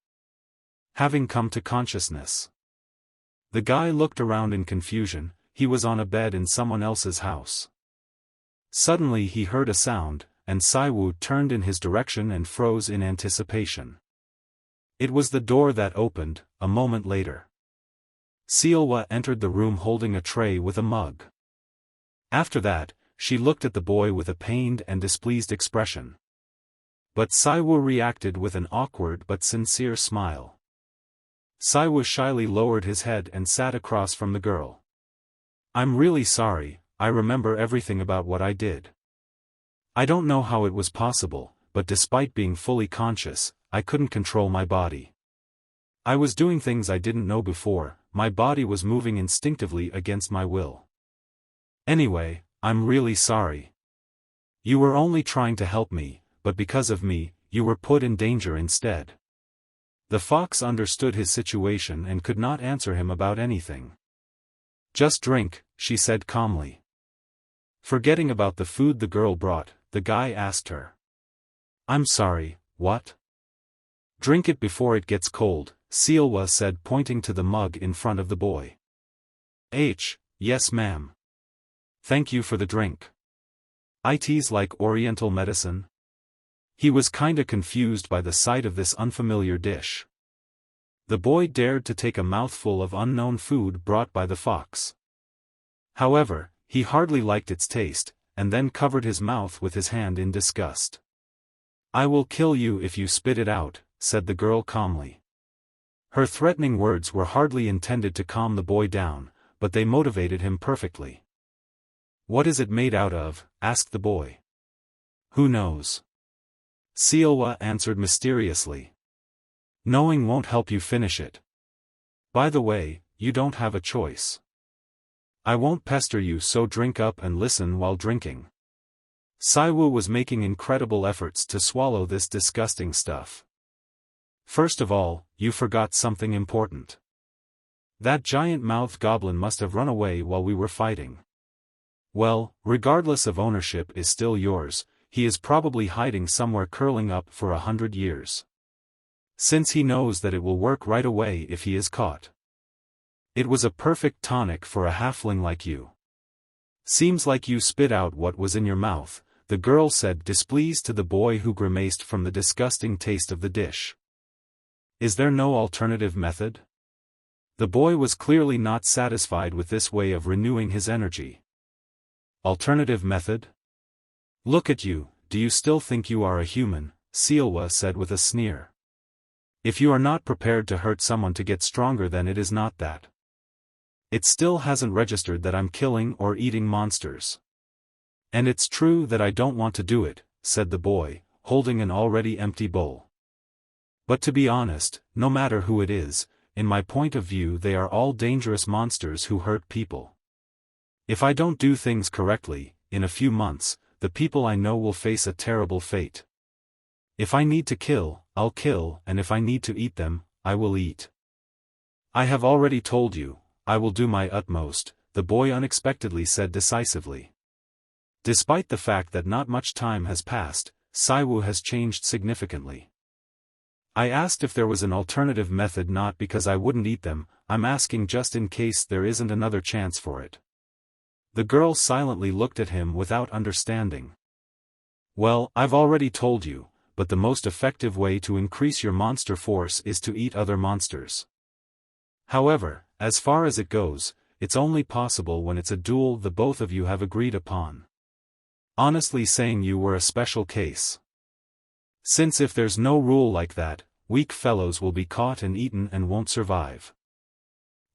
Speaker 1: Having come to consciousness. The guy looked around in confusion. He was on a bed in someone else's house. Suddenly he heard a sound, and Saiwoo turned in his direction and froze in anticipation. It was the door that opened, a moment later. Sealwa entered the room holding a tray with a mug. After that, she looked at the boy with a pained and displeased expression. But Saiwoo reacted with an awkward but sincere smile. Saiwoo shyly lowered his head and sat across from the girl. I'm really sorry, I remember everything about what I did. I don't know how it was possible, but despite being fully conscious, I couldn't control my body. I was doing things I didn't know before, my body was moving instinctively against my will. Anyway, I'm really sorry. You were only trying to help me, but because of me, you were put in danger instead. The fox understood his situation and could not answer him about anything. Just drink, she said calmly. Forgetting about the food the girl brought, the guy asked her. I'm sorry, what? Drink it before it gets cold, Sealwa said, pointing to the mug in front of the boy. Yes ma'am. Thank you for the drink. It's like Oriental medicine? He was kinda confused by the sight of this unfamiliar dish. The boy dared to take a mouthful of unknown food brought by the fox. However, he hardly liked its taste, and then covered his mouth with his hand in disgust. I will kill you if you spit it out, said the girl calmly. Her threatening words were hardly intended to calm the boy down, but they motivated him perfectly. What is it made out of? Asked the boy. Who knows? Sealwa answered mysteriously. Knowing won't help you finish it. By the way, you don't have a choice. I won't pester you, so drink up and listen while drinking. Saiwoo was making incredible efforts to swallow this disgusting stuff. First of all, you forgot something important. That giant-mouthed goblin must have run away while we were fighting. Well, regardless of ownership is still yours, he is probably hiding somewhere curling up for 100 years. Since he knows that it will work right away if he is caught. It was a perfect tonic for a halfling like you. Seems like you spit out what was in your mouth, the girl said, displeased to the boy who grimaced from the disgusting taste of the dish. Is there no alternative method? The boy was clearly not satisfied with this way of renewing his energy. Alternative method? Look at you, do you still think you are a human? Sealwa said with a sneer. If you are not prepared to hurt someone to get stronger, then it is not that. It still hasn't registered that I'm killing or eating monsters. And it's true that I don't want to do it, said the boy, holding an already empty bowl. But to be honest, no matter who it is, in my point of view they are all dangerous monsters who hurt people. If I don't do things correctly, in a few months, the people I know will face a terrible fate. If I need to kill, I'll kill, and if I need to eat them, I will eat. I have already told you, I will do my utmost, the boy unexpectedly said decisively. Despite the fact that not much time has passed, Saiwoo has changed significantly. I asked if there was an alternative method, not because I wouldn't eat them, I'm asking just in case there isn't another chance for it. The girl silently looked at him without understanding. Well, I've already told you, but the most effective way to increase your monster force is to eat other monsters. However, as far as it goes, it's only possible when it's a duel the both of you have agreed upon. Honestly saying, you were a special case. Since if there's no rule like that, weak fellows will be caught and eaten and won't survive.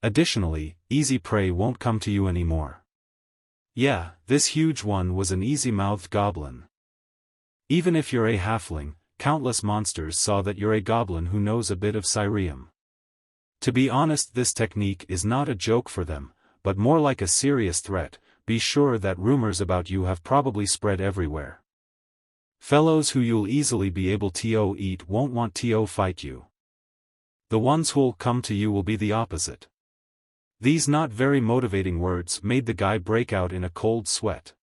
Speaker 1: Additionally, easy prey won't come to you anymore. Yeah, this huge one was an easy-mouthed goblin. Even if you're a halfling, countless monsters saw that you're a goblin who knows a bit of Sirium. To be honest, this technique is not a joke for them, but more like a serious threat. Be sure that rumors about you have probably spread everywhere. Fellows who you'll easily be able to eat won't want to fight you. The ones who'll come to you will be the opposite. These not very motivating words made the guy break out in a cold sweat.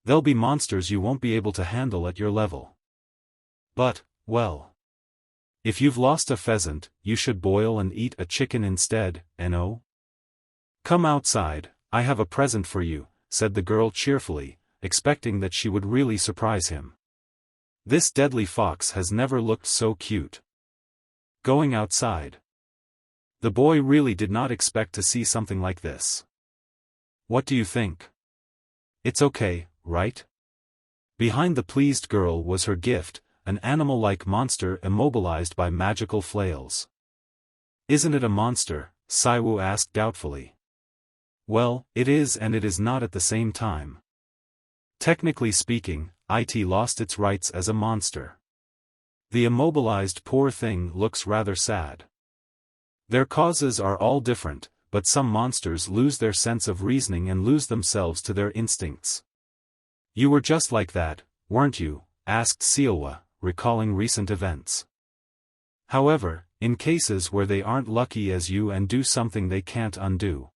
Speaker 1: There'll be monsters you won't be able to handle at your level. But, well, if you've lost a pheasant, you should boil and eat a chicken instead, no? Come outside, I have a present for you, said the girl cheerfully, expecting that she would really surprise him. This deadly fox has never looked so cute. Going outside. The boy really did not expect to see something like this. What do you think? It's okay, right? Behind the pleased girl was her gift, an animal-like monster immobilized by magical flails. Isn't it a monster? Saiwu asked doubtfully. Well, it is and it is not at the same time. Technically speaking, it lost its rights as a monster. The immobilized poor thing looks rather sad. Their causes are all different, but some monsters lose their sense of reasoning and lose themselves to their instincts. You were just like that, weren't you? Asked Seilwa, recalling recent events. However, in cases where they aren't lucky as you and do something they can't undo,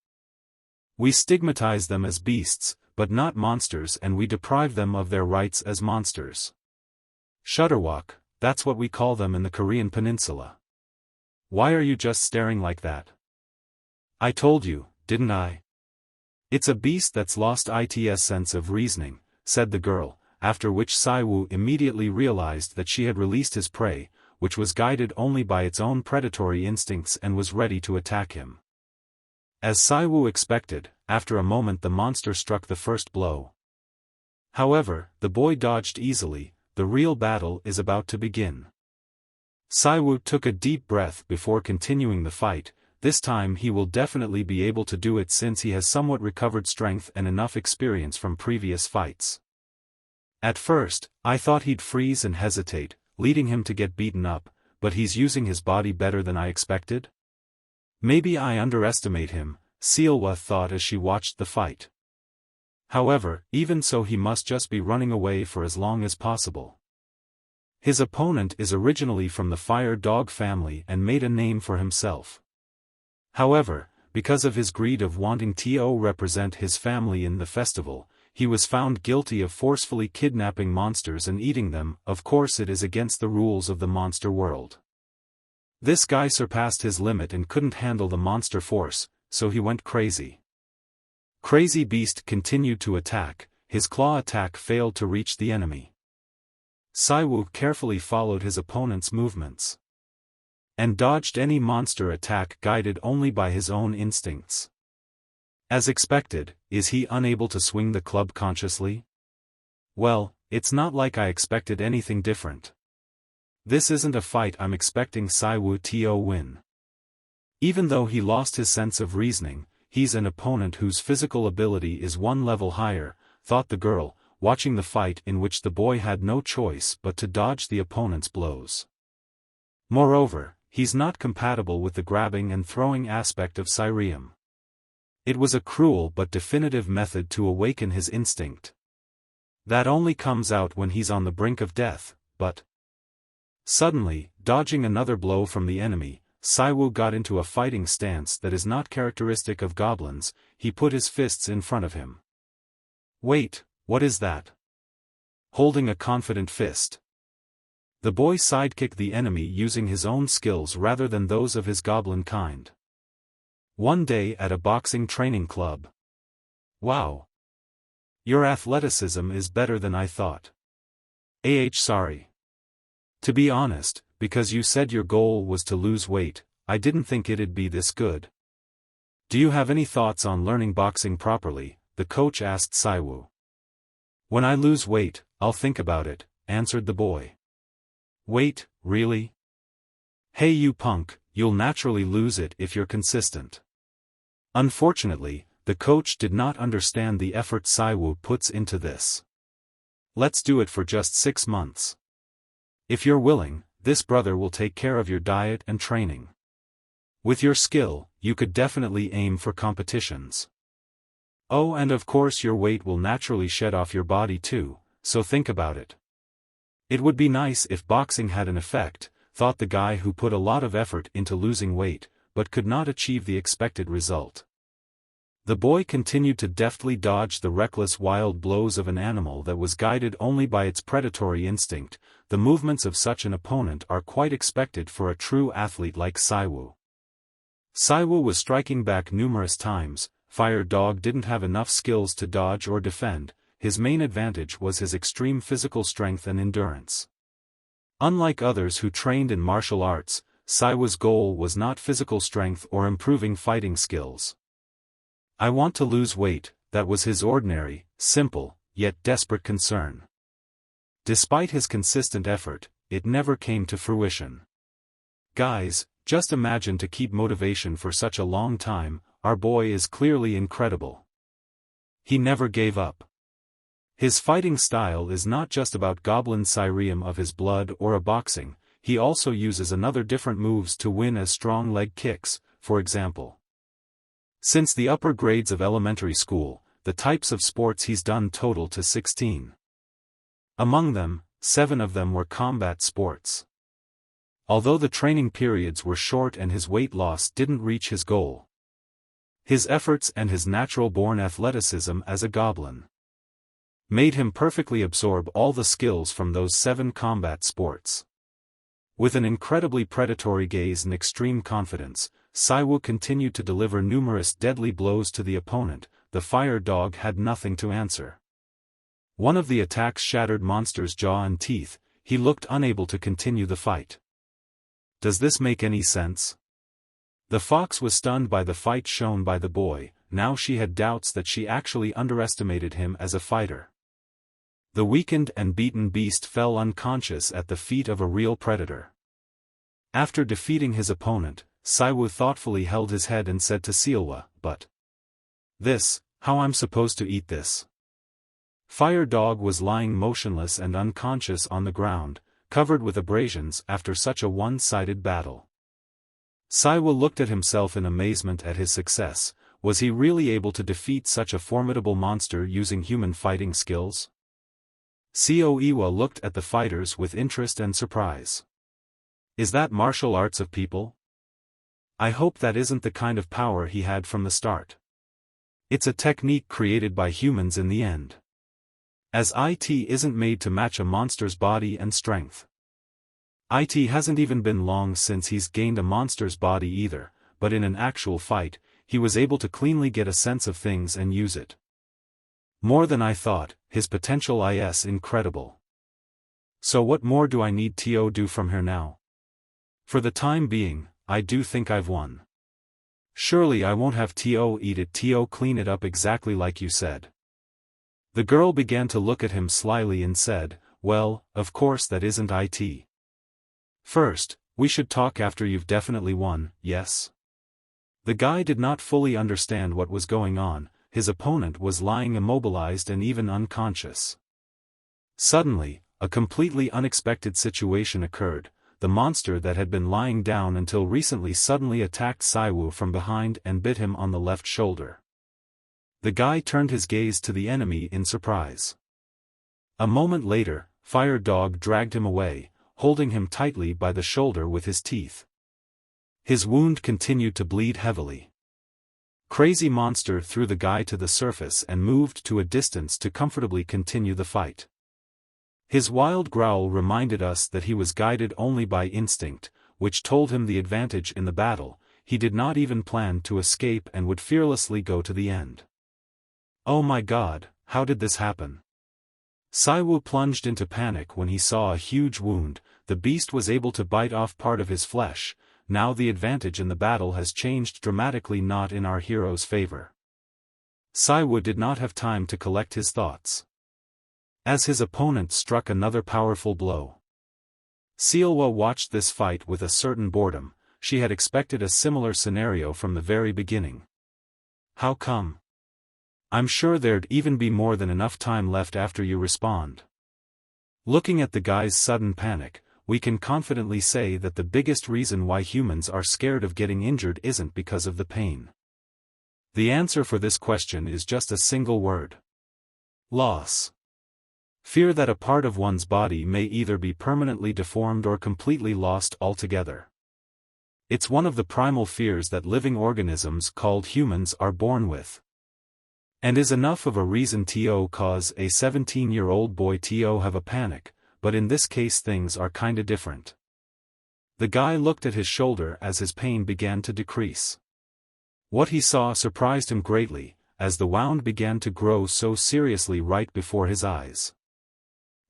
Speaker 1: we stigmatize them as beasts, but not monsters, and we deprive them of their rights as monsters. Shudderwock, that's what we call them in the Korean peninsula. Why are you just staring like that? I told you, didn't I? It's a beast that's lost its sense of reasoning, said the girl, after which Saiwu immediately realized that she had released his prey, which was guided only by its own predatory instincts and was ready to attack him. As Saiwu expected, after a moment the monster struck the first blow. However, the boy dodged easily. The real battle is about to begin. Saiwu took a deep breath before continuing the fight. This time he will definitely be able to do it since he has somewhat recovered strength and enough experience from previous fights. At first, I thought he'd freeze and hesitate, leading him to get beaten up, but he's using his body better than I expected? Maybe I underestimate him, Seilwa thought as she watched the fight. However, even so he must just be running away for as long as possible. His opponent is originally from the fire dog family and made a name for himself. However, because of his greed of wanting to represent his family in the festival, he was found guilty of forcefully kidnapping monsters and eating them. Of course it is against the rules of the monster world. This guy surpassed his limit and couldn't handle the monster force, so he went crazy. Crazy Beast continued to attack. His claw attack failed to reach the enemy. Saiwu carefully followed his opponent's movements and dodged any monster attack guided only by his own instincts. As expected, is he unable to swing the club consciously? Well, it's not like I expected anything different. This isn't a fight I'm expecting Saiwu to win. Even though he lost his sense of reasoning, he's an opponent whose physical ability is one level higher, thought the girl, watching the fight in which the boy had no choice but to dodge the opponent's blows. Moreover, he's not compatible with the grabbing and throwing aspect of Sirium. It was a cruel but definitive method to awaken his instinct. That only comes out when he's on the brink of death, but... Suddenly, dodging another blow from the enemy, Saiwu got into a fighting stance that is not characteristic of goblins. He put his fists in front of him. Wait, what is that? Holding a confident fist. The boy sidekicked the enemy using his own skills rather than those of his goblin kind. One day at a boxing training club. Wow. Your athleticism is better than I thought. Sorry. To be honest, because you said your goal was to lose weight, I didn't think it'd be this good. Do you have any thoughts on learning boxing properly? The coach asked Saiwu. When I lose weight, I'll think about it, answered the boy. Wait, really? Hey you punk, you'll naturally lose it if you're consistent. Unfortunately, the coach did not understand the effort Saiwoo puts into this. Let's do it for just 6 months. If you're willing, this brother will take care of your diet and training. With your skill, you could definitely aim for competitions. Oh, and of course your weight will naturally shed off your body too, so think about it. It would be nice if boxing had an effect, thought the guy who put a lot of effort into losing weight, but could not achieve the expected result. The boy continued to deftly dodge the reckless wild blows of an animal that was guided only by its predatory instinct. The movements of such an opponent are quite expected for a true athlete like Saiwoo. Saiwoo was striking back numerous times. Fire Dog didn't have enough skills to dodge or defend. His main advantage was his extreme physical strength and endurance. Unlike others who trained in martial arts, Saiwoo's goal was not physical strength or improving fighting skills. I want to lose weight, that was his ordinary, simple, yet desperate concern. Despite his consistent effort, it never came to fruition. Guys, just imagine to keep motivation for such a long time. Our boy is clearly incredible. He never gave up. His fighting style is not just about goblin sirenium of his blood or a boxing, he also uses another different moves to win as strong leg kicks, for example. Since the upper grades of elementary school, the types of sports he's done total to 16. Among them, 7 of them were combat sports. Although the training periods were short and his weight loss didn't reach his goal, his efforts and his natural-born athleticism as a goblin made him perfectly absorb all the skills from those 7 combat sports. With an incredibly predatory gaze and extreme confidence, Saiwoo continued to deliver numerous deadly blows to the opponent. The Fire Dog had nothing to answer. One of the attacks shattered Monster's jaw and teeth. He looked unable to continue the fight. Does this make any sense? The fox was stunned by the fight shown by the boy. Now she had doubts that she actually underestimated him as a fighter. The weakened and beaten beast fell unconscious at the feet of a real predator. After defeating his opponent, Saiwoo thoughtfully held his head and said to Sealwa, "But this, how I'm supposed to eat this?" Fire Dog was lying motionless and unconscious on the ground, covered with abrasions after such a one-sided battle. Saiwoo looked at himself in amazement at his success. Was he really able to defeat such a formidable monster using human fighting skills? Seoiwa looked at the fighters with interest and surprise. Is that martial arts of people? I hope that isn't the kind of power he had from the start. It's a technique created by humans in the end. As IT isn't made to match a monster's body and strength. It hasn't even been long since he's gained a monster's body either, but in an actual fight, he was able to cleanly get a sense of things and use it. More than I thought, his potential is incredible. So what more do I need to do from here now? For the time being, I do think I've won. Surely I won't have to eat it clean it up exactly like you said. The girl began to look at him slyly and said, well, of course that isn't it. First, we should talk after you've definitely won, yes? The guy did not fully understand what was going on. His opponent was lying immobilized and even unconscious. Suddenly, a completely unexpected situation occurred. The monster that had been lying down until recently suddenly attacked Saiwoo from behind and bit him on the left shoulder. The guy turned his gaze to the enemy in surprise. A moment later, Fire Dog dragged him away, holding him tightly by the shoulder with his teeth. His wound continued to bleed heavily. Crazy Monster threw the guy to the surface and moved to a distance to comfortably continue the fight. His wild growl reminded us that he was guided only by instinct, which told him the advantage in the battle. He did not even plan to escape and would fearlessly go to the end. Oh my God, how did this happen? Saiwoo plunged into panic when he saw a huge wound. The beast was able to bite off part of his flesh. Now the advantage in the battle has changed dramatically, not in our hero's favor. Saiwoo did not have time to collect his thoughts, as his opponent struck another powerful blow. Sealwa watched this fight with a certain boredom. She had expected a similar scenario from the very beginning. How come? I'm sure there'd even be more than enough time left after you respond. Looking at the guy's sudden panic, we can confidently say that the biggest reason why humans are scared of getting injured isn't because of the pain. The answer for this question is just a single word. Loss. Fear that a part of one's body may either be permanently deformed or completely lost altogether. It's one of the primal fears that living organisms called humans are born with. And is enough of a reason to cause a 17-year-old boy to have a panic, but in this case things are kinda different. The guy looked at his shoulder as his pain began to decrease. What he saw surprised him greatly, as the wound began to grow so seriously right before his eyes.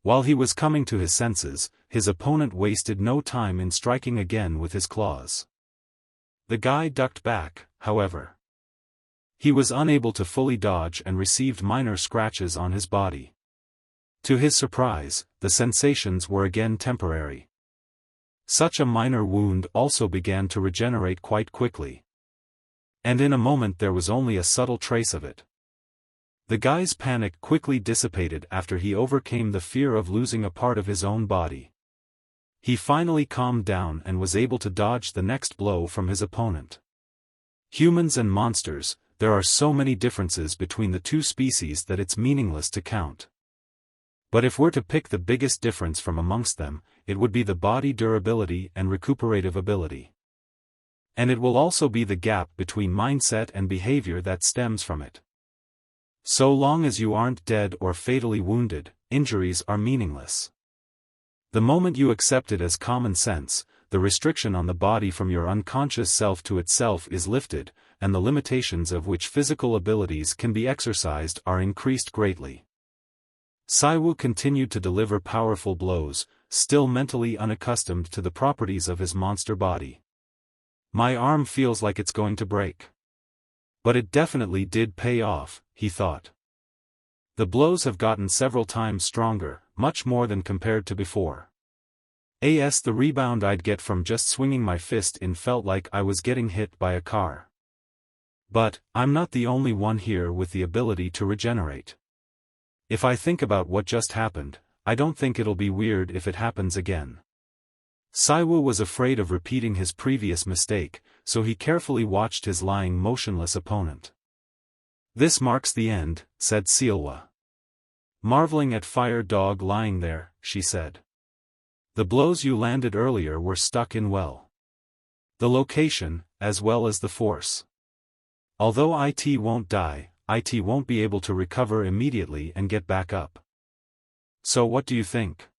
Speaker 1: While he was coming to his senses, his opponent wasted no time in striking again with his claws. The guy ducked back, however. He was unable to fully dodge and received minor scratches on his body. To his surprise, the sensations were again temporary. Such a minor wound also began to regenerate quite quickly. And in a moment there was only a subtle trace of it. The guy's panic quickly dissipated after he overcame the fear of losing a part of his own body. He finally calmed down and was able to dodge the next blow from his opponent. Humans and monsters, there are so many differences between the two species that it's meaningless to count. But if we're to pick the biggest difference from amongst them, it would be the body durability and recuperative ability. And it will also be the gap between mindset and behavior that stems from it. So long as you aren't dead or fatally wounded, injuries are meaningless. The moment you accept it as common sense, the restriction on the body from your unconscious self to itself is lifted, and the limitations of which physical abilities can be exercised are increased greatly. Saiwu continued to deliver powerful blows, still mentally unaccustomed to the properties of his monster body. My arm feels like it's going to break. But it definitely did pay off, he thought. The blows have gotten several times stronger, much more than compared to before. The rebound I'd get from just swinging my fist in felt like I was getting hit by a car. But, I'm not the only one here with the ability to regenerate. If I think about what just happened, I don't think it'll be weird if it happens again. Saiwu was afraid of repeating his previous mistake, so he carefully watched his lying motionless opponent. This marks the end, said Sealwa. Marveling at Fire Dog lying there, she said. The blows you landed earlier were stuck in well. The location, as well as the force. Although it won't die, it won't be able to recover immediately and get back up. So what do you think?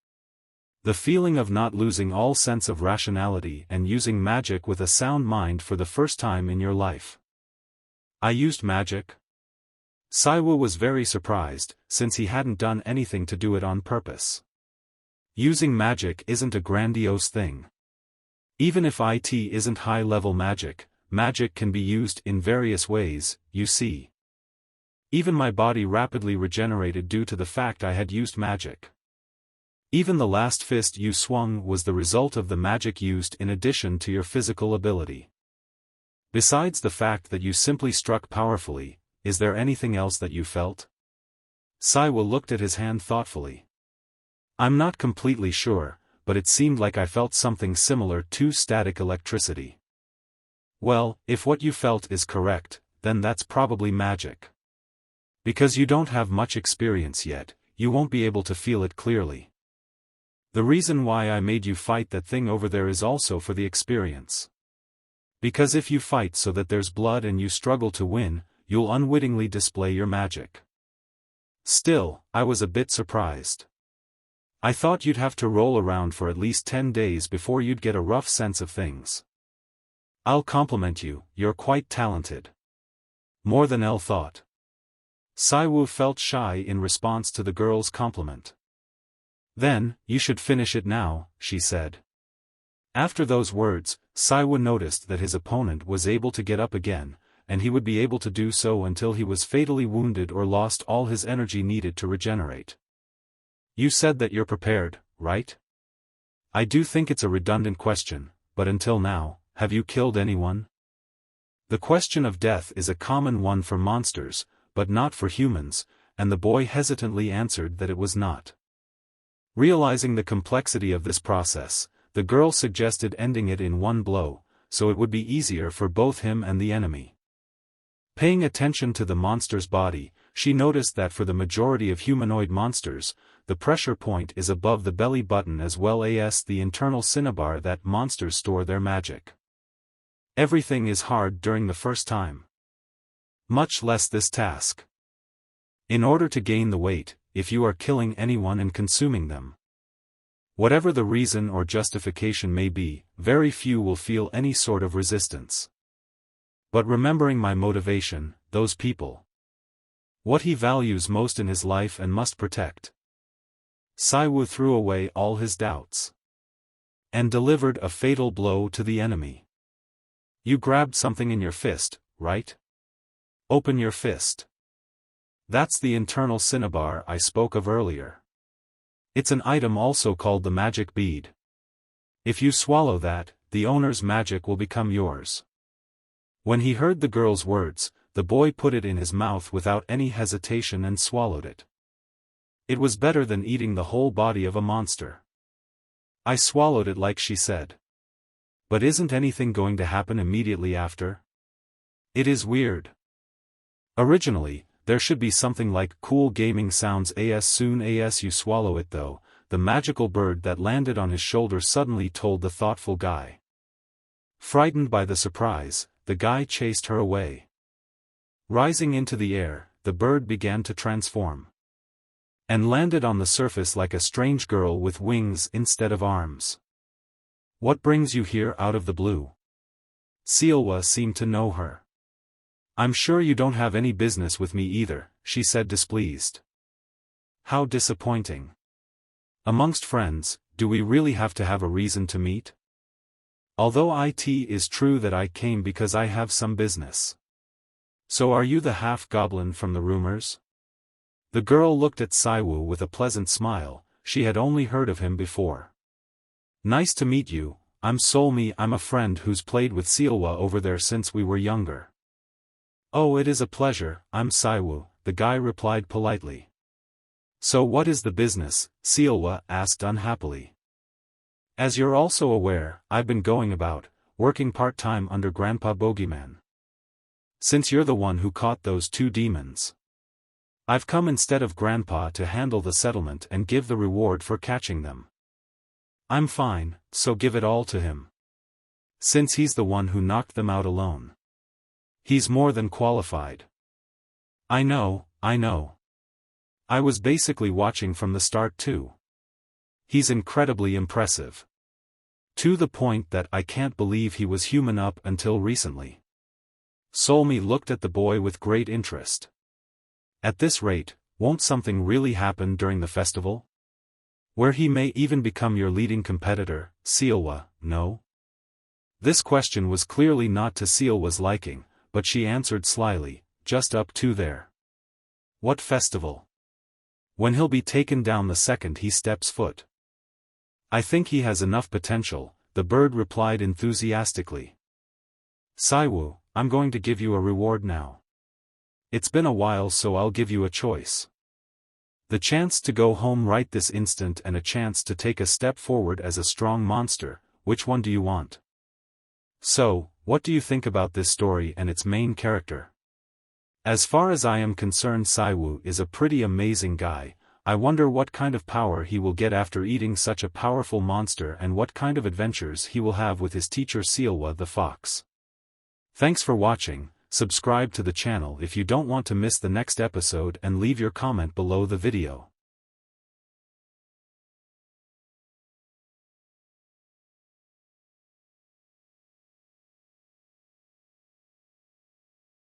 Speaker 1: The feeling of not losing all sense of rationality and using magic with a sound mind for the first time in your life. I used magic? Saiwu was very surprised, since he hadn't done anything to do it on purpose. Using magic isn't a grandiose thing. Even if it isn't high-level magic, magic can be used in various ways, you see. Even my body rapidly regenerated due to the fact I had used magic. Even the last fist you swung was the result of the magic used in addition to your physical ability. Besides the fact that you simply struck powerfully, is there anything else that you felt? Saiwu looked at his hand thoughtfully. I'm not completely sure, but it seemed like I felt something similar to static electricity. Well, if what you felt is correct, then that's probably magic. Because you don't have much experience yet, you won't be able to feel it clearly. The reason why I made you fight that thing over there is also for the experience. Because if you fight so that there's blood and you struggle to win, you'll unwittingly display your magic. Still, I was a bit surprised. I thought you'd have to roll around for at least 10 days before you'd get a rough sense of things. I'll compliment you, you're quite talented. More than Elle thought. Saiwu felt shy in response to the girl's compliment. Then, you should finish it now, she said. After those words, Saiwu noticed that his opponent was able to get up again, and he would be able to do so until he was fatally wounded or lost all his energy needed to regenerate. You said that you're prepared, right? I do think it's a redundant question, but until now, have you killed anyone? The question of death is a common one for monsters, but not for humans, and the boy hesitantly answered that it was not. Realizing the complexity of this process, the girl suggested ending it in one blow, so it would be easier for both him and the enemy. Paying attention to the monster's body, she noticed that for the majority of humanoid monsters, the pressure point is above the belly button as well as the internal cinnabar that monsters store their magic. Everything is hard during the first time. Much less this task. In order to gain the weight, if you are killing anyone and consuming them. Whatever the reason or justification may be, very few will feel any sort of resistance. But remembering my motivation, those people. What he values most in his life and must protect. Saiwu threw away all his doubts. And delivered a fatal blow to the enemy. You grabbed something in your fist, right? Open your fist. That's the internal cinnabar I spoke of earlier. It's an item also called the magic bead. If you swallow that, the owner's magic will become yours. When he heard the girl's words, the boy put it in his mouth without any hesitation and swallowed it. It was better than eating the whole body of a monster. I swallowed it like she said. But isn't anything going to happen immediately after? It is weird. Originally, there should be something like cool gaming sounds as soon as you swallow it though, the magical bird that landed on his shoulder suddenly told the thoughtful guy. Frightened by the surprise, the guy chased her away. Rising into the air, the bird began to transform. And landed on the surface like a strange girl with wings instead of arms. What brings you here out of the blue? Sealwa seemed to know her. I'm sure you don't have any business with me either, she said displeased. How disappointing. Amongst friends, do we really have to have a reason to meet? Although it is true that I came because I have some business. So are you the half-goblin from the rumors? The girl looked at Saiwu with a pleasant smile, she had only heard of him before. Nice to meet you, I'm Solmi. I'm a friend who's played with Sealwa over there since we were younger. Oh, it is a pleasure, I'm Saiwu, the guy replied politely. So what is the business? Sealwa asked unhappily. As you're also aware, I've been going about, working part-time under Grandpa Bogeyman. Since you're the one who caught those two demons. I've come instead of Grandpa to handle the settlement and give the reward for catching them. I'm fine, so give it all to him. Since he's the one who knocked them out alone. He's more than qualified. I know. I was basically watching from the start too. He's incredibly impressive. To the point that I can't believe he was human up until recently. Solmi looked at the boy with great interest. At this rate, won't something really happen during the festival? Where he may even become your leading competitor, Sealwa, no? This question was clearly not to Sealwa's liking, but she answered slyly, just up to there. What festival? When he'll be taken down the second he steps foot. I think he has enough potential, the bird replied enthusiastically. Saiwu, I'm going to give you a reward now. It's been a while, so I'll give you a choice. The chance to go home right this instant and a chance to take a step forward as a strong monster. Which one do you want? So, what do you think about this story and its main character? As far as I am concerned, Saiwu is a pretty amazing guy. I wonder what kind of power he will get after eating such a powerful monster and what kind of adventures he will have with his teacher Sealwa the fox. Thanks for watching. Subscribe to the channel if you don't want to miss the next episode and leave your comment below the video.